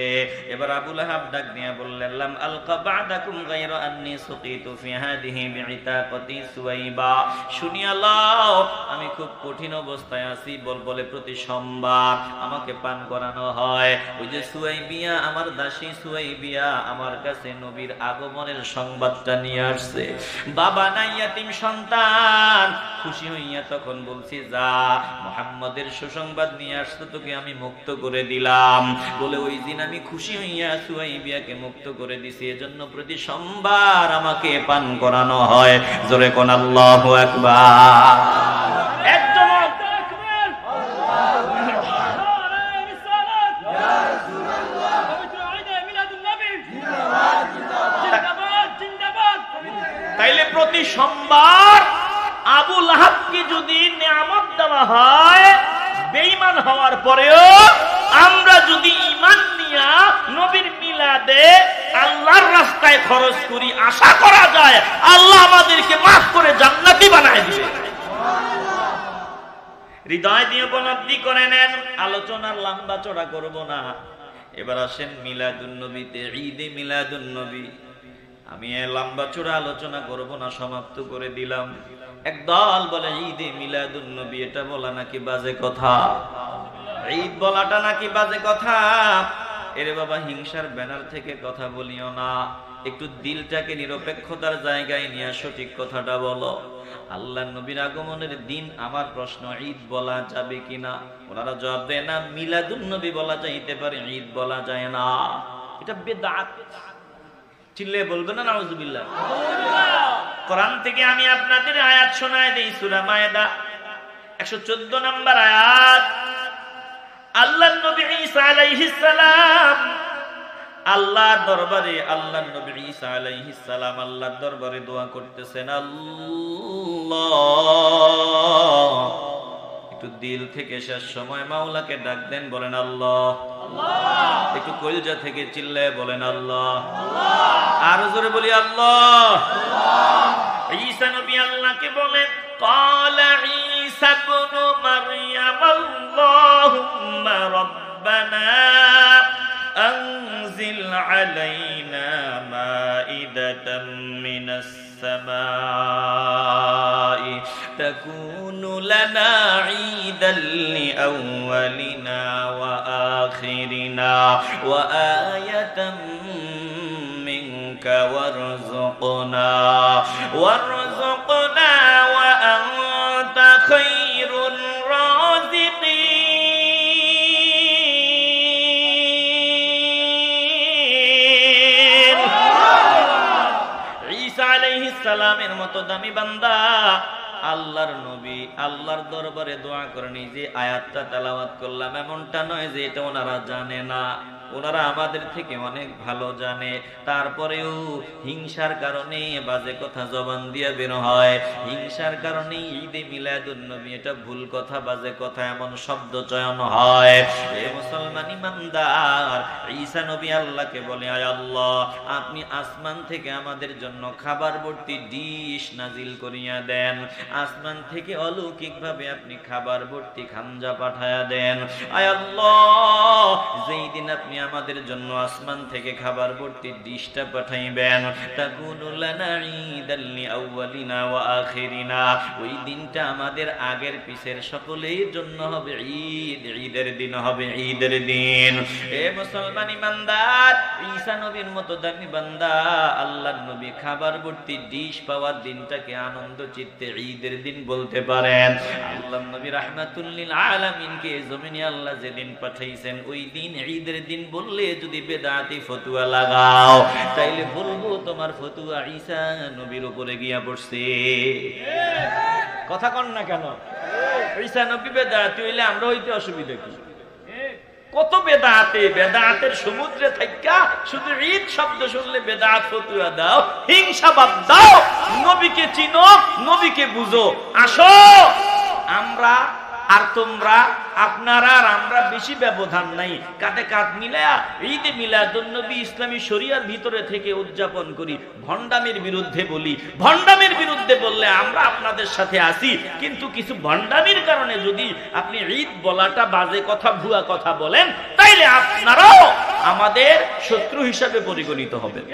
এবার আবু লাহাব ডাক দিয়ে বললেন, লাম আলকা বা'দাকুম গায়রা আন্নী সুকিতু ফি হাদিহি বিইতাকাতি সুওয়াইবা। শুনিয়া লও, আমি খুব কঠিন অবস্থায় আছি, বলে প্রতি সোমবার আমাকে পান করানো হয়। ওই যে সুওয়াইবিয়া, আমার দাসী সুওয়াইবিয়া আমার কাছে নবীর আগমনের সংবাদটা নিয়ে আসছে। বাবা নাই, ইয়াতীম সন্তান। খুশি হইয়া তখন বলছি, যা মুহাম্মদের সুসংবাদ নিয়ে আসতো, তোকে আমি মুক্ত করে দিলাম। বলে ওই দিন আমি খুশি হইয়া সুওয়াইবিয়াকে মুক্ত করে দিছি, এজন্য প্রতি সোমবার আমাকে পান করানো হয়। জোরে কোন আল্লাহু আকবার। একদম তাইলে প্রতি সোমবার আবু লাহাবকে যদি নিয়ামত দেওয়া হয়, বেঈমান হওয়ার পরেও আমরা যদি ঈমান নিয়া নবীর মিলাদে আল্লাহর রাস্তায় খরচ করি, আশা করা যায় আল্লাহ আমাদেরকে মাফ করে জান্নাতি বানায় দিবে। হৃদয় দিয়ে উপলব্ধি করে নেন। আলোচনার লম্বা চড়া করব না। এবার আসেন মিলাদুন নবীতে, ঈদে মিলাদুন নবী। আমি লম্বা চূড়া আলোচনা করব না, সমাপ্ত করে দিলাম। একদল বলে ঈদে মিলাদুন নবী এটা বলা নাকি বাজে কথা, ঈদ বলাটা নাকি বাজে কথা। এরে বাবা, হিংসার ব্যানার থেকে কথা বলিও না, একটু দিলটাকে নিরপেক্ষতার জায়গায় নিয়ে সঠিক কথাটা বলো। আল্লাহর নবীর আগমনের দিন আমার প্রশ্ন, ঈদ বলা যাবে কিনা? ওনারা জবাব দেয় না, মিলাদুন নবী বলা যাইতে পারে, ঈদ বলা যায় না, এটা বিদআত। চিল্লে বলবেন না নাউজুবিল্লাহ। কোরআন থেকে আমি আপনাদের আয়াত শোনায় দেই, সূরা মায়েদা 114 নম্বর আয়াত। আল্লাহর নবী ঈসা আলাইহিস সালাম আল্লাহর দরবারে, আল্লাহর নবী ঈসা আলাইহিস সালাম আল্লাহর দরবারে দোয়া করতেছেন, আল্লাহ। একটু দিল থেকে শেষ সময় মাওলাকে ডাক দেন, বলেন আল্লাহ। একটু কলিজা থেকে চিল্লায় বলেন আল্লাহ। আর জোরে বলি আল্লাহ। ঈসা নবী আল্লাহকে বলেন, ক্বালা ঈসা ইবনু মারইয়াম আল্লাহুম্মা রাব্বানা আনজিল আলাইনা মাইদাতাম মিনাস السماء تكون لنا عيدا لأولنا وآخرنا وآية منك وارزقنا وأنت خير الرازقين. সালামের মতো দামি বান্দা আল্লাহর নবী আল্লাহর দরবারে দোয়া করেন। যে আয়াতটা তেলাওয়াত করলাম এমনটা নয় যে এটা ওনারা জানে না, ওনারা আমাদের থেকে অনেক ভালো জানে, তারপরেও হিংসার কারণে বাজে কথা জবান দিয়ে বের হয়। হিংসার কারণে ঈদে মিলাদুন নবী এটা ভুল কথা, বাজে কথা, এমন শব্দ চয়ন হয়। এ মুসলমান ইমানদার, ঈসা নবী আল্লাহকে বলে, আয় আল্লাহ, আপনি আসমান থেকে আমাদের জন্য খাবার ভর্তি ডিশ নাজিল করিয়া দেন, আসমান থেকে অলৌকিকভাবে আপনি খাবার ভর্তি খামজা পাঠায়া দেন। আয় আল্লাহ, যেই দিন আপনি আমাদের জন্য আসমান থেকে খাবার ভর্তি ডিশটা পাঠাইবেন, তাকুনু লানা ঈদাল লিআউয়ালিনা ওয়া আখিরিনা, ওই দিনটা আমাদের আগের পিছের সকলের জন্য হবে ঈদ, ঈদের দিন হবে, ঈদের দিন। এ মুসলমান ইমানদার, ঈসা নবীর মতো দামি বান্দা আল্লাহর নবী খাবার ভর্তি ডিশ পাওয়ার দিনটাকে আনন্দ চিত্তে ঈদের দিন বলতে পারেন। আল্লাহর নবী রাহমাতুল লিল আলামিনকে জমিনে আল্লাহ যেদিন পাঠাইছেন, ওই দিন ঈদের দিন বললে যদি বেদাতি ফতুয়া লাগাও, তাইলে বলবো তোমার ফতুয়া ঈসা নবীর উপরে গিয়া পড়ছে। কথা কন না কেন? ঈসা নবী বেদাতি হইলে আমরা হইতে অসুবিধা কি? কত বেদাতে, বেদাতের সমুদ্রে থাইকা শুধু ঈদ শব্দ শুনলে বেদাত ফতুয়া দাও, হিংসাবাদ দাও। নবীকে চিনো, নবীকে বুঝো। আসো, আমরা আর তোমরা, আপনারা আর আমরা বেশি ব্যবধান নাই, কাঁধে কাঁধ মিলায়া ঈদে মিলাদুন নবী ইসলামী শরিয়ার ভিতরে থেকে উদযাপন করি। ভণ্ডামির বিরুদ্ধে বলি, ভণ্ডামির বিরুদ্ধে বললে আমরা আপনাদের সাথে আছি, কিন্তু কিছু ভণ্ডামির কারণে যদি আপনি ঈদ বলাটা বাজে কথা, ভুয়া কথা বলেন, তাইলে আপনারাও আমাদের শত্রু হিসাবে পরিগণিত হবেন।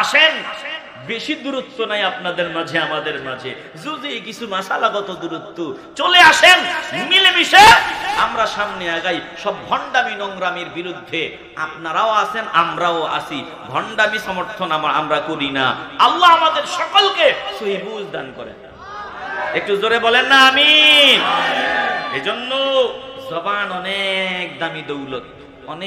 আসেন, বেশি দূরত্ব নাই আপনাদের মাঝে আমাদের মাঝে, যদি কিছু মাসালাগত দূরত্ব, চলে আসেন, মিলেমিশে আমরা সামনে আগাই। সব ভণ্ডামি নোংরামির বিরুদ্ধে আপনারাও আছেন, আমরাও আছি। ভণ্ডামি সমর্থন আমরা করি না। আল্লাহ আমাদের সকলকে সহি বুঝ দান করেন। একটু জোরে বলেন না আমিন। এজন্য জবান অনেক দামি দৌলত।